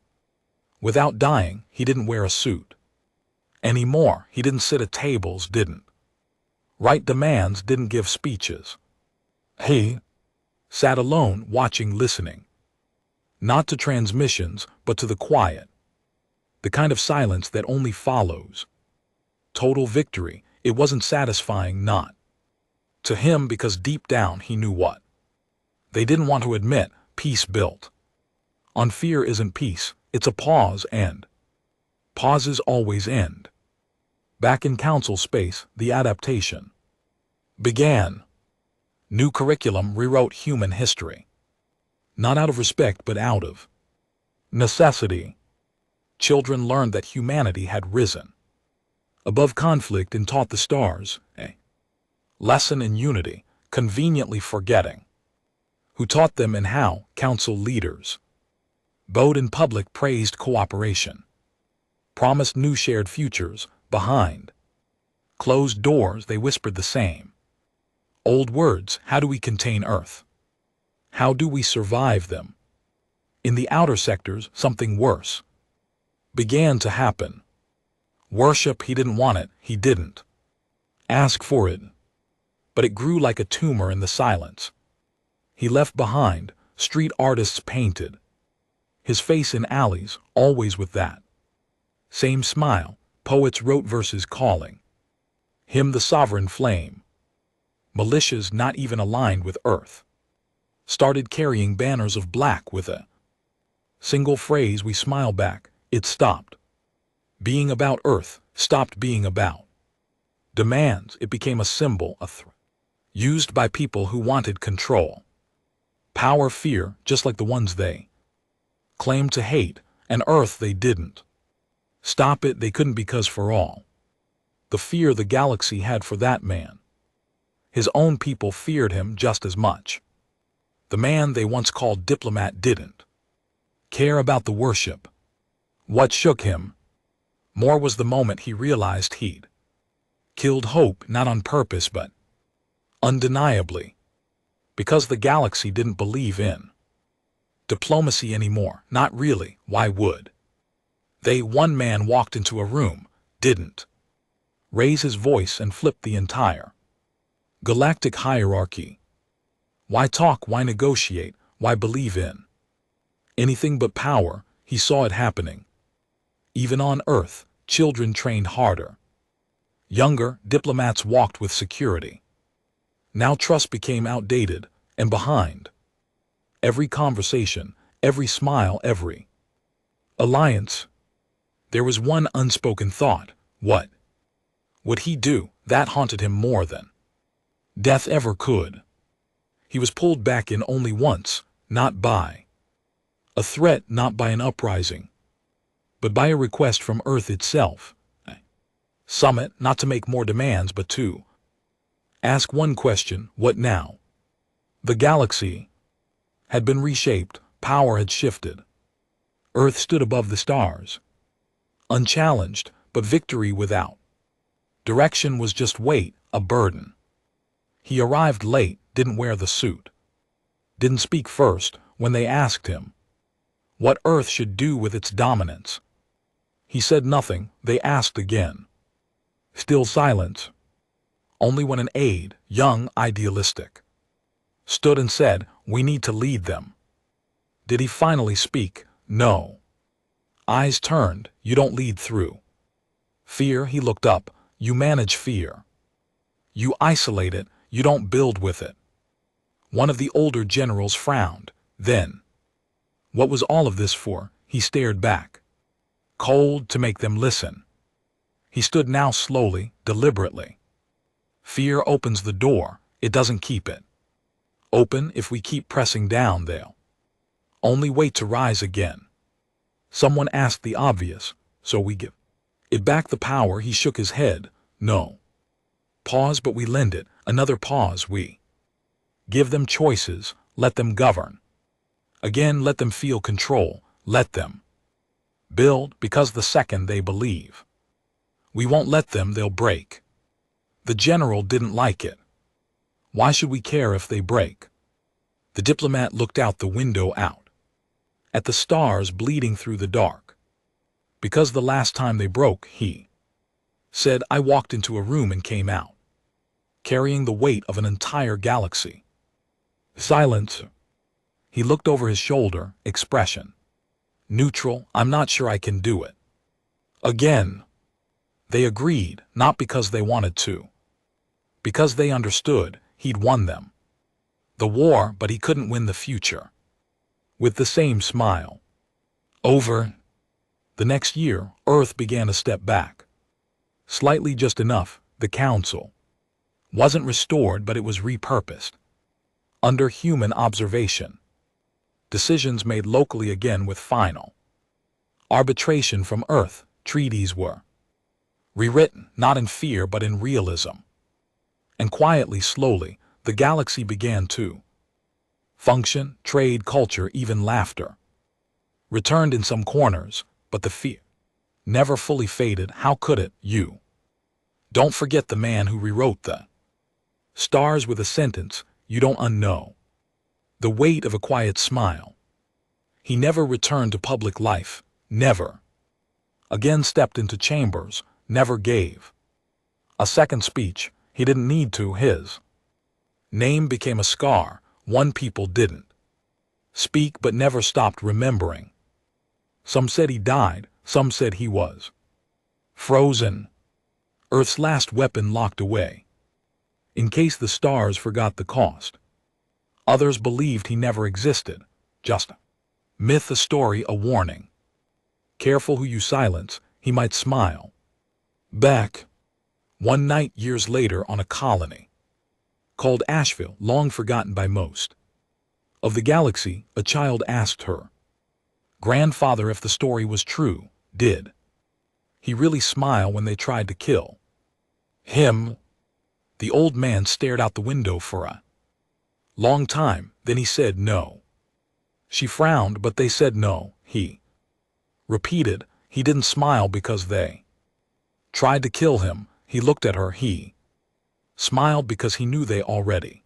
without dying. He didn't wear a suit anymore. He didn't sit at tables, didn't write demands, didn't give speeches. He sat alone, watching, listening, not to transmissions, but to the quiet, the kind of silence that only follows total victory. It wasn't satisfying, not to him, because deep down he knew what they didn't want to admit. Peace built on fear isn't peace. It's a pause, and pauses always end. Back in council space, the adaptation began. New curriculum rewrote human history. Not out of respect, but out of necessity. Children learned that humanity had risen above conflict and taught the stars a lesson in unity, conveniently forgetting who taught them and how. Council leaders bowed in public, praised cooperation, promised new shared futures. Behind closed doors they whispered the same old words: how do we contain Earth? How do we survive them? In the outer sectors, something worse began to happen. Worship, he didn't want it, he didn't ask for it, but it grew like a tumor in the silence. He left behind street artists painted his face in alleys, always with that same smile. Poets wrote verses calling him the sovereign flame. Militias, not even aligned with Earth, started carrying banners of black with a single phrase: we smile back. It stopped being about Earth, stopped being about demands. It became a symbol, a threat, used by people who wanted control, power, fear, just like the ones they claimed to hate. And Earth, they didn't stop it, they couldn't, because for all the fear the galaxy had for that man, his own people feared him just as much. The man they once called Diplomat didn't care about the worship. What shook him more was the moment he realized he'd killed hope, not on purpose but undeniably, because the galaxy didn't believe in diplomacy anymore. Not really. Why would they? One man walked into a room, didn't raise his voice, and flipped the entire galactic hierarchy. Why talk? Why negotiate? Why believe in anything but power? He saw it happening. Even on Earth, children trained harder. Younger diplomats walked with security. Now trust became outdated, and behind every conversation, every smile, every alliance, there was one unspoken thought: what would he do? That haunted him more than death ever could. He was pulled back in only once, not by a threat, not by an uprising, but by a request from Earth itself. A summit, not to make more demands, but to ask one question: what now? The galaxy had been reshaped, power had shifted. Earth stood above the stars, unchallenged, but victory without direction was just weight, a burden. He arrived late, didn't wear the suit, didn't speak first when they asked him what Earth should do with its dominance. He said nothing. They asked again. Still silence. Only when an aide, young, idealistic, stood and said, "We need to lead them," did he finally speak. No. Eyes turned. You don't lead through fear. He looked up. You manage fear. You isolate it. You don't build with it. One of the older generals frowned. Then, what was all of this for? He stared back. Cold, to make them listen. He stood now, slowly, deliberately. Fear opens the door. It doesn't keep it open. If we keep pressing down, they'll only wait to rise again. Someone asked the obvious, so we give it back the power. He shook his head. No. Pause, but we lend it. Another pause. We give them choices. Let them govern. Again, let them feel control. Let them build, because the second they believe we won't let them, they'll break. The general didn't like it. Why should we care if they break? The diplomat looked out the window, out at the stars bleeding through the dark. Because the last time they broke, he said, I walked into a room and came out carrying the weight of an entire galaxy. Silence. He looked over his shoulder, expression neutral. I'm not sure I can do it. Again. They agreed, not because they wanted to, because they understood he'd won them the war, but he couldn't win the future. With the same smile. Over. The next year, Earth began to step back. Slightly, just enough. The council wasn't restored, but it was repurposed. Under human observation. Decisions made locally again with final arbitration from Earth. Treaties were rewritten, not in fear but in realism. And quietly, slowly, the galaxy began to function, trade, culture, even laughter returned in some corners, but the fear never fully faded. How could it? You don't forget the man who rewrote the stars with a sentence you don't unknow. The weight of a quiet smile. He never returned to public life, never again stepped into chambers, never gave a second speech. He didn't need to. His name became a scar. One people didn't speak but never stopped remembering. Some said he died, some said he was frozen. Earth's last weapon locked away, in case the stars forgot the cost. Others believed he never existed, just a myth, a story, a warning. Careful who you silence, he might smile back. One night years later on a colony called Asheville, long forgotten by most of the galaxy, a child asked her grandfather if the story was true. Did he really smile when they tried to kill him? The old man stared out the window for a long time, then he said no. She frowned, but they said no. He repeated, he didn't smile because they tried to kill him. He looked at her. He smiled because he knew they already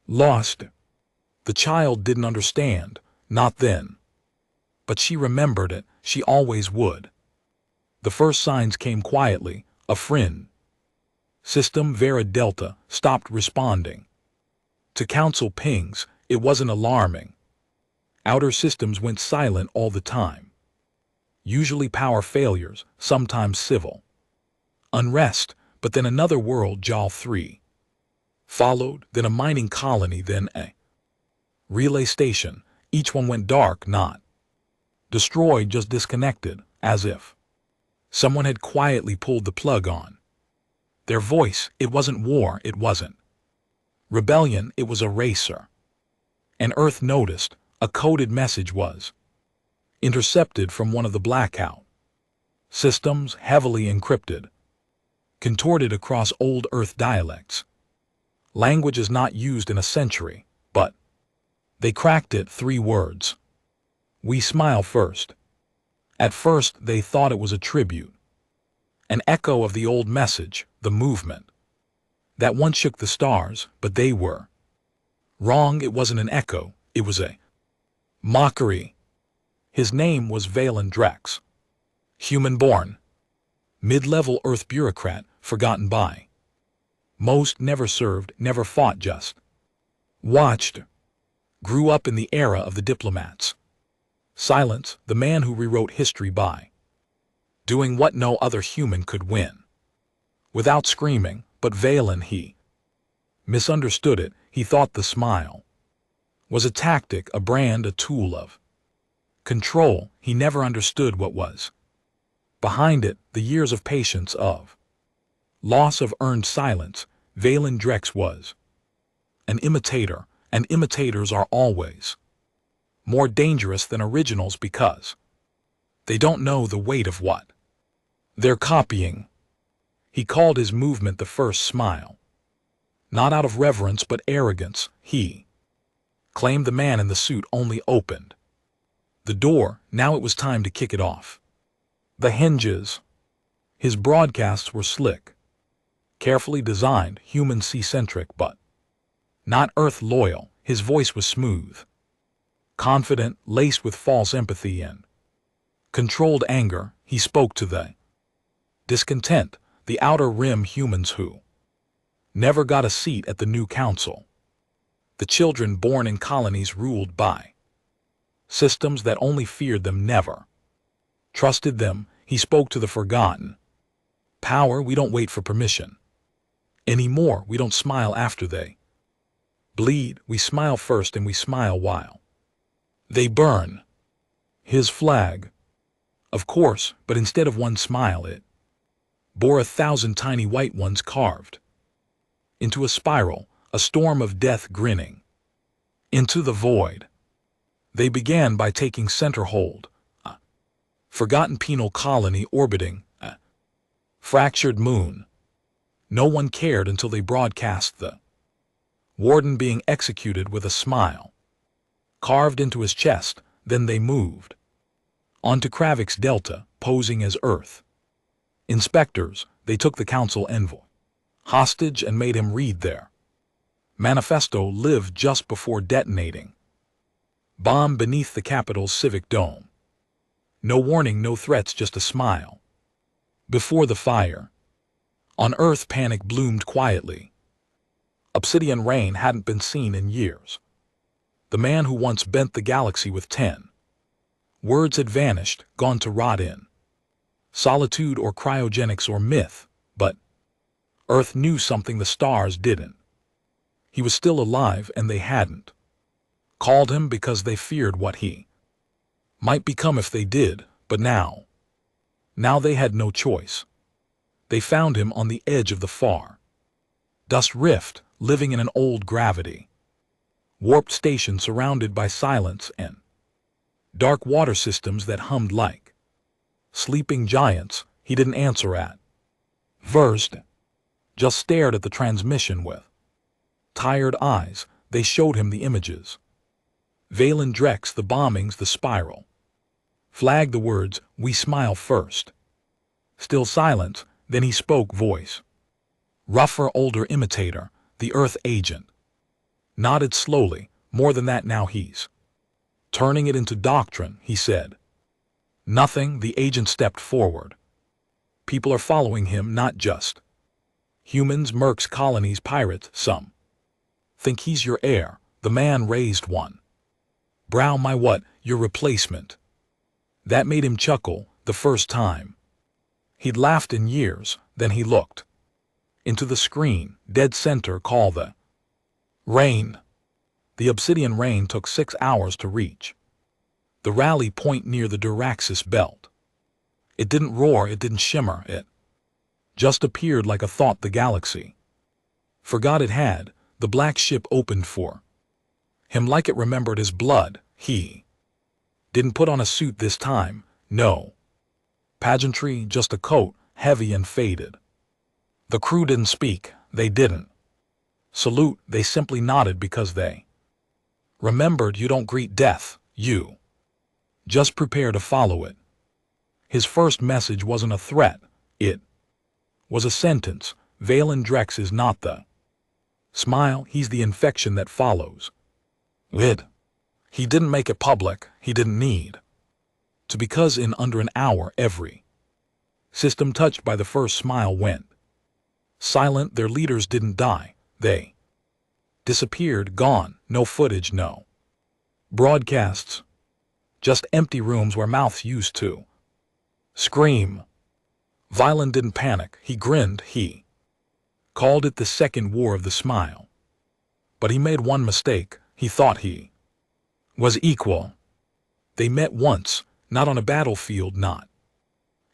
lost. The child didn't understand, not then. But she remembered it. She always would. The first signs came quietly. A friend system, Vera Delta, stopped responding to council pings. It wasn't alarming. Outer systems went silent all the time. Usually power failures, sometimes civil unrest, but then another world, Jal 3, followed, then a mining colony, then a relay station. Each one went dark, not destroyed, just disconnected, as if someone had quietly pulled the plug on their voice. It wasn't war, it wasn't rebellion, it was a racer. And Earth noticed. A coded message was intercepted from one of the blackout systems, heavily encrypted, contorted across old Earth dialects. Languages not used in a century, but they cracked it. 3 words. We smile first. At first they thought it was a tribute, an echo of the old message, the movement that once shook the stars, but they were wrong. It wasn't an echo, it was a mockery. His name was Valen Drex. Human-born, mid-level Earth bureaucrat, forgotten by most, never served, never fought, just watched. Grew up in the era of the diplomats. Silence, the man who rewrote history by doing what no other human could win without screaming. But Valen, he misunderstood it. He thought the smile was a tactic, a brand, a tool of control. He never understood what was behind it, the years of patience, of loss, of earned silence. Valen Drex was an imitator, and imitators are always more dangerous than originals because they don't know the weight of what they're copying. He called his movement the first smile, not out of reverence but arrogance. He claimed the man in the suit only opened the door. Now it was time to kick it off. The hinges. His broadcasts were slick, carefully designed, human C-centric, but not Earth loyal. His voice was smooth, confident, laced with false empathy and controlled anger. He spoke to the discontent, the outer rim humans who never got a seat at the new council. The children born in colonies ruled by systems that only feared them, never trusted them. He spoke to the forgotten. Power, we don't wait for permission anymore. We don't smile after they bleed. We smile first, and we smile while they burn. His flag, Of course, but instead of one smile it bore 1,000 tiny white ones carved into a spiral, a storm of death grinning into the void. They began by taking center hold, a forgotten penal colony orbiting a fractured moon. No one cared until they broadcast the warden being executed with a smile carved into his chest. Then they moved on to Kravik's Delta, posing as Earth inspectors. They took the council envoy hostage and made him read their manifesto. Lived just before detonating bomb beneath the Capitol's civic dome. No warning, no threats, just a smile before the fire. On Earth, panic bloomed quietly. Obsidian rain hadn't been seen in years. The man who once bent the galaxy with 10 words had vanished, gone to rot in solitude or cryogenics or myth. But Earth knew something the stars didn't. He was still alive, and they hadn't called him because they feared what he might become if they did. But now they had no choice. They found him on the edge of the far dust rift, living in an old gravity warped station surrounded by silence and dark water systems that hummed like sleeping giants. He didn't answer at first, just stared at the transmission with tired eyes. They showed him the images. Valen Drex, the bombings, the spiral flag, the words, "We smile first." Still silence. Then he spoke, voice rougher, older, imitator, the Earth agent. Nodded slowly. More than that, now he's turning it into doctrine, he said. Nothing. The agent stepped forward. People are following him, not just humans, mercs, colonies, pirates. Some think he's your heir. The man raised one brow. My what? Your replacement. That made him chuckle, the first time he'd laughed in years. Then he looked into the screen. Dead center. Call the rain. The obsidian rain took 6 hours to reach the rally point near the Duraxis belt. It didn't roar, it didn't shimmer, it just appeared like a thought the galaxy forgot it had. The black ship opened for him like it remembered his blood. He didn't put on a suit this time. No pageantry, just a coat, heavy and faded. The crew didn't speak. They didn't salute. They simply nodded because they remembered you don't greet death, you just prepare to follow it. His first message wasn't a threat. It was a sentence. Valen Drex is not the smile, he's the infection that follows it. He didn't make it public. He didn't need to, because in under an hour every system touched by the first smile went silent. Their leaders didn't die. They disappeared, gone. No footage, no broadcasts. Just empty rooms where mouths used to scream. Valen didn't panic. He grinned. He called it the second war of the smile. But he made one mistake. He thought he was equal. They met once, not on a battlefield, not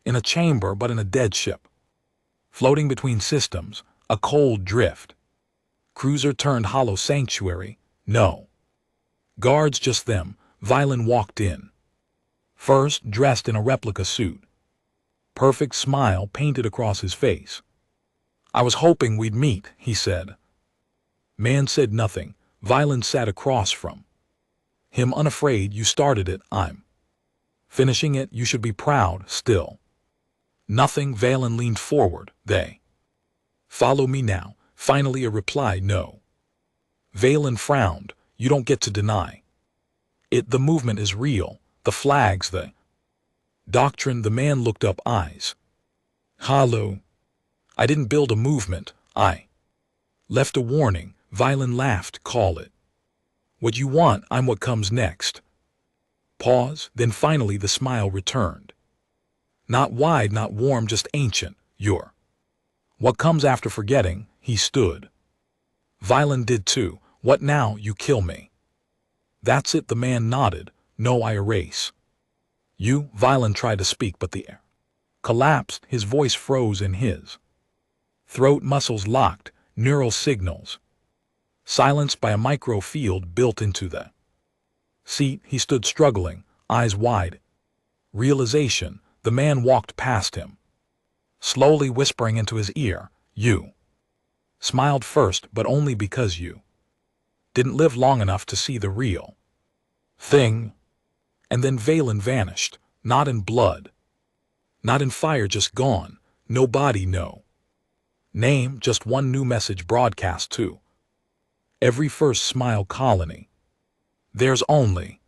in a chamber, but in a dead ship floating between systems, a cold drift cruiser turned hollow sanctuary. No guards, just them. Valen walked in first, dressed in a replica suit. Perfect smile painted across his face. I was hoping we'd meet, he said. Man said nothing. Valen sat across from him, unafraid. You started it. I'm finishing it. You should be proud. Still nothing. Valen leaned forward. They follow me now. Finally a reply. No. Valen frowned. You don't get to deny it. The movement is real. The flags, the doctrine. The man looked up, eyes hollow. I didn't build a movement. I left a warning. Valen laughed. Call it what you want. I'm what comes next. Pause. Then finally the smile returned. Not wide, not warm, just ancient. You're what comes after forgetting. He stood. Valen did too. What now? You kill me. That's it. The man nodded. No, I erase Violin tried to speak, but the air collapsed, his voice froze in his throat, muscles locked, neural signals silenced by a microfield built into the seat. He stood struggling, eyes wide. Realization, the man walked past him, slowly whispering into his ear, "You." Smiled first, but only because you didn't live long enough to see the real thing. And then Valen vanished, not in blood, not in fire, just gone. No body, no name, just one new message broadcast to every first smile colony. There's only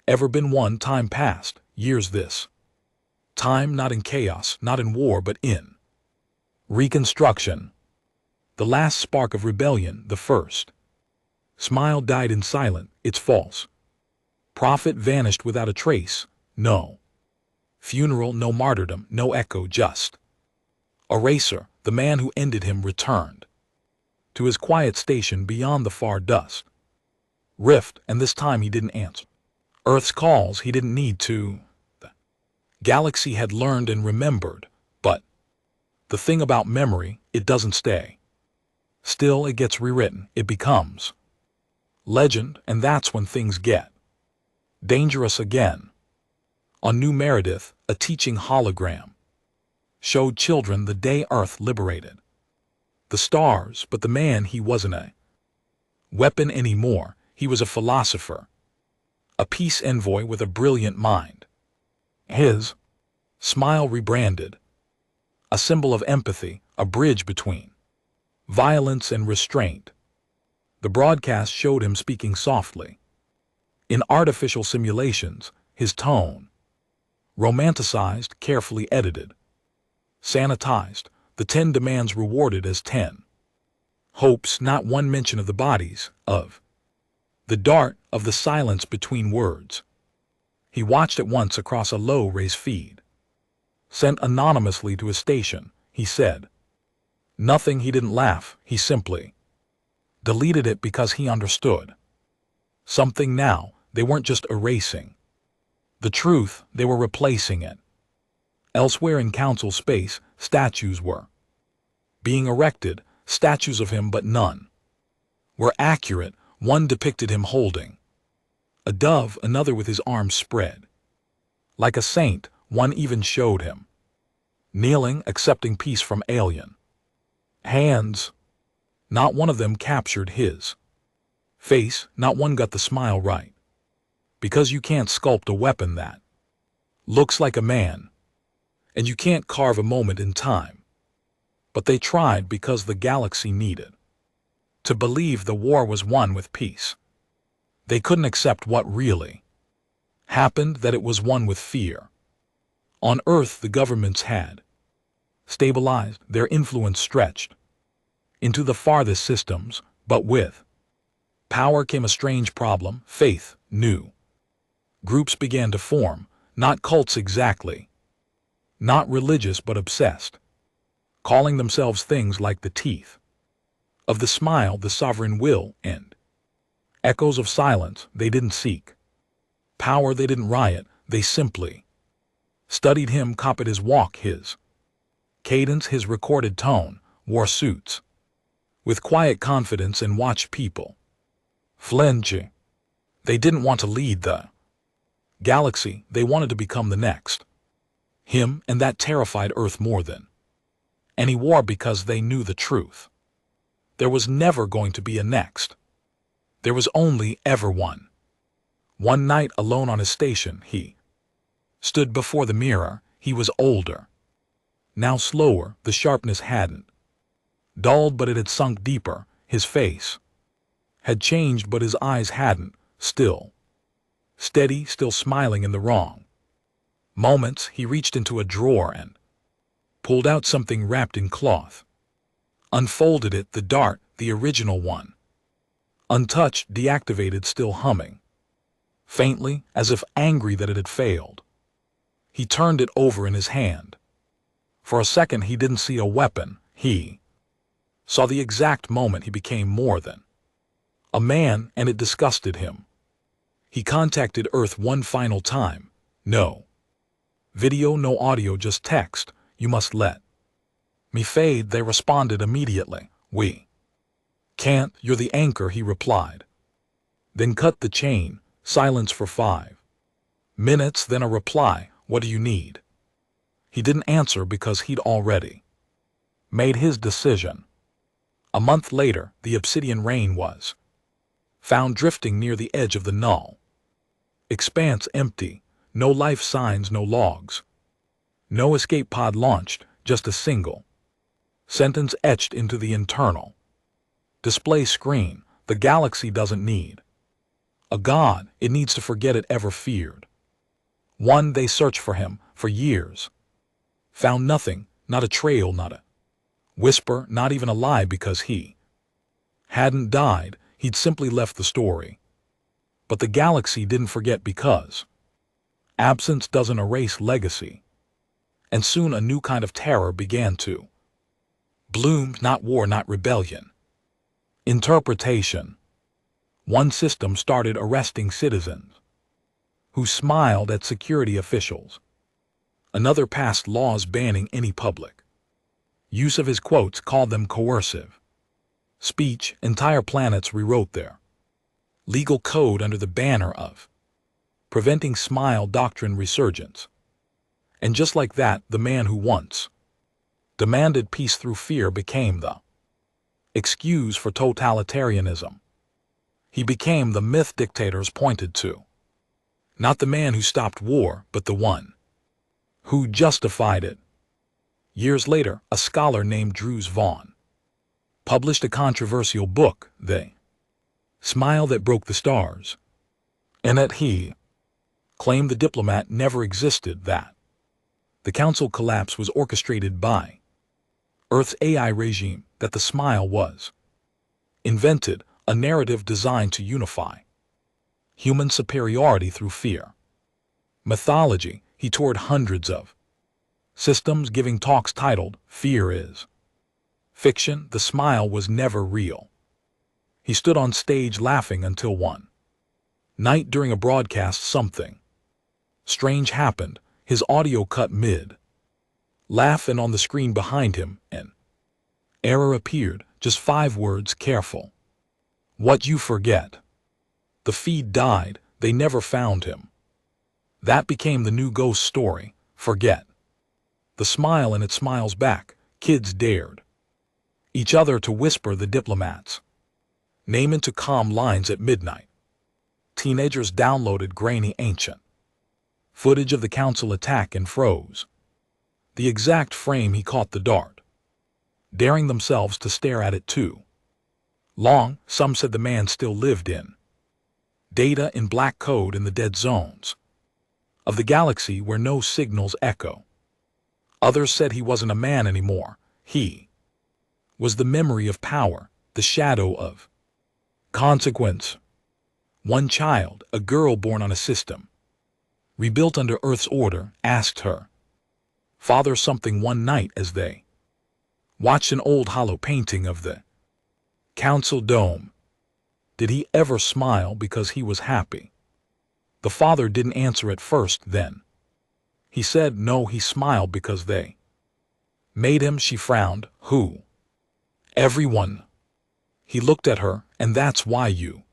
ever been one. Time passed, years this time, not in chaos, not in war, but in reconstruction. The last spark of rebellion, the first smile died in silence. It's false prophet vanished without a trace. No funeral, no martyrdom, no echo, just eraser. The man who ended him returned to his quiet station beyond the far dust rift, and this time he didn't answer Earth's calls. He didn't need to. The galaxy had learned and remembered, but the thing about memory, it doesn't stay still. It gets rewritten, it becomes legend, and that's when things get dangerous again. On New Meredith, a teaching hologram showed children the day Earth liberated the stars, but the man, he wasn't a weapon anymore. He was a philosopher, a peace envoy with a brilliant mind. His smile rebranded, a symbol of empathy, a bridge between violence and restraint. The broadcast showed him speaking softly in artificial simulations, his tone romanticized, carefully edited, sanitized. The 10 demands rewarded as 10 hopes, not one mention of the bodies, of the dart, of the silence between words. He watched at once across a low-res feed sent anonymously to his station. He said nothing. He didn't laugh. He simply deleted it because he understood something now. They weren't just erasing the truth, they were replacing it. Elsewhere in council space, statues were being erected, statues of him, but none were accurate. One depicted him holding a dove, another with his arms spread like a saint. One even showed him kneeling, accepting peace from alien hands. Not one of them captured his face, not one got the smile right. Because you can't sculpt a weapon that looks like a man, and you can't carve a moment in time. But they tried because the galaxy needed to believe the war was won with peace. They couldn't accept what really happened, that it was won with fear. On Earth, the governments had stabilized, their influence stretched into the farthest systems, but with power came a strange problem, faith. New groups began to form, not cults exactly, not religious but obsessed, calling themselves things like the teeth of the smile, the sovereign will, and echoes of silence. They didn't seek power, they didn't riot, they simply studied him, copied his walk, his cadence, his recorded tone, wore suits with quiet confidence, and watched people flinch. They didn't want to lead the galaxy, they wanted to become the next him, and that terrified Earth more than any war, because they knew the truth. There was never going to be a next. There was only ever one. One night, alone on his station, he stood before the mirror. He was older, now slower. The sharpness hadn't dulled, but it had sunk deeper. His face had changed, but his eyes hadn't. Still steady, still smiling. In the wrong moments, he reached into a drawer and pulled out something wrapped in cloth, unfolded it, the dart, the original one, untouched, deactivated, still humming faintly, as if angry that it had failed. He turned it over in his hand. For a second, he didn't see a weapon. He saw the exact moment he became more than a man, and it disgusted him. He contacted Earth one final time. No Video, no audio, just text. You must let me fade, they responded immediately. We can't, you're the anchor, he replied. Then cut the chain, silence for 5 minutes, then a reply, what do you need? He didn't answer because he'd already made his decision. A month later, the obsidian rain was found drifting near the edge of the null expanse, empty, no life signs, no logs. No escape pod launched, just a single sentence etched into the internal display screen. The galaxy doesn't need a god, it needs to forget it ever feared. One, they searched for him for years. Found nothing, not a trail, not a whisper, not even a lie, because he hadn't died, he'd simply left the story. But the galaxy didn't forget, because absence doesn't erase legacy. And soon a new kind of terror began to bloom, not war, not rebellion. Interpretation. One system started arresting citizens who smiled at security officials. Another passed laws banning any public use of his quotes, called them coercive speech. Entire planets rewrote their legal code under the banner of preventing smile doctrine resurgence. And just like that, the man who once demanded peace through fear became the excuse for totalitarianism. He became the myth dictators pointed to. Not the man who stopped war, but the one who justified it. Years later, a scholar named Drews Vaughn published a controversial book, The Smile That Broke the Stars. In it he claimed the Diplomat never existed, that the council collapse was orchestrated by Earth's AI regime, that the smile was invented, a narrative designed to unify human superiority through fear. Mythology. He toured hundreds of systems giving talks titled, Fear is Fiction. The smile was never real. He stood on stage laughing until one night during a broadcast something strange happened. His audio cut mid laugh, and on the screen behind him an error appeared, just 5 words, careful what you forget. The feed died, they never found him. That became the new ghost story, forget the smile and it smiles back. Kids dared each other to whisper the Diplomat's name into calm lines at midnight. Teenagers downloaded grainy ancient footage of the council attack and froze the exact frame he caught the dart, daring themselves to stare at it too long. Some said the man still lived in data, in black code, in the dead zones of the galaxy where no signals echo. Others said he wasn't a man anymore. He was the memory of power, the shadow of consequence. One child, a girl born on a system rebuilt under Earth's order, asked her father something one night as they watched an old hollow painting of the council dome. Did he ever smile because he was happy? The father didn't answer at first. Then he said no, he smiled because they made him. She frowned. Who? Everyone. He looked at her. And that's why you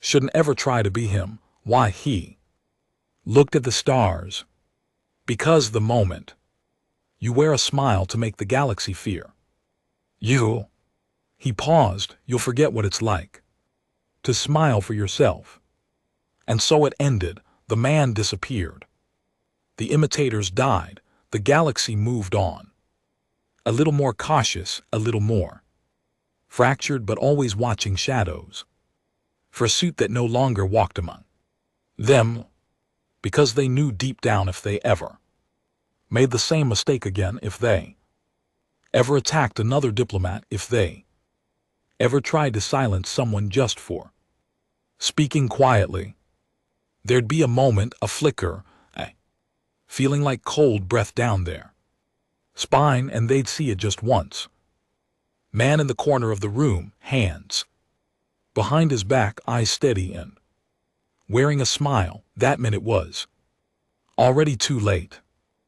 shouldn't ever try to be him. Why? He looked at the stars. Because the moment you wear a smile to make the galaxy fear you. He paused. You'll forget what it's like to smile for yourself. And so it ended. The man disappeared. The imitators died. The galaxy moved on. A little more cautious, a little more fractured, but always watching shadows for a suit that no longer walked among them, because they knew deep down if they ever made the same mistake again, if they ever attacked another diplomat, if they ever tried to silence someone just for speaking quietly, there'd be a moment, a flicker, a feeling like cold breath down their spine, and they'd see it just once. Man in the corner of the room, hands behind his back, eyes steady and wearing a smile. That meant it was already too late.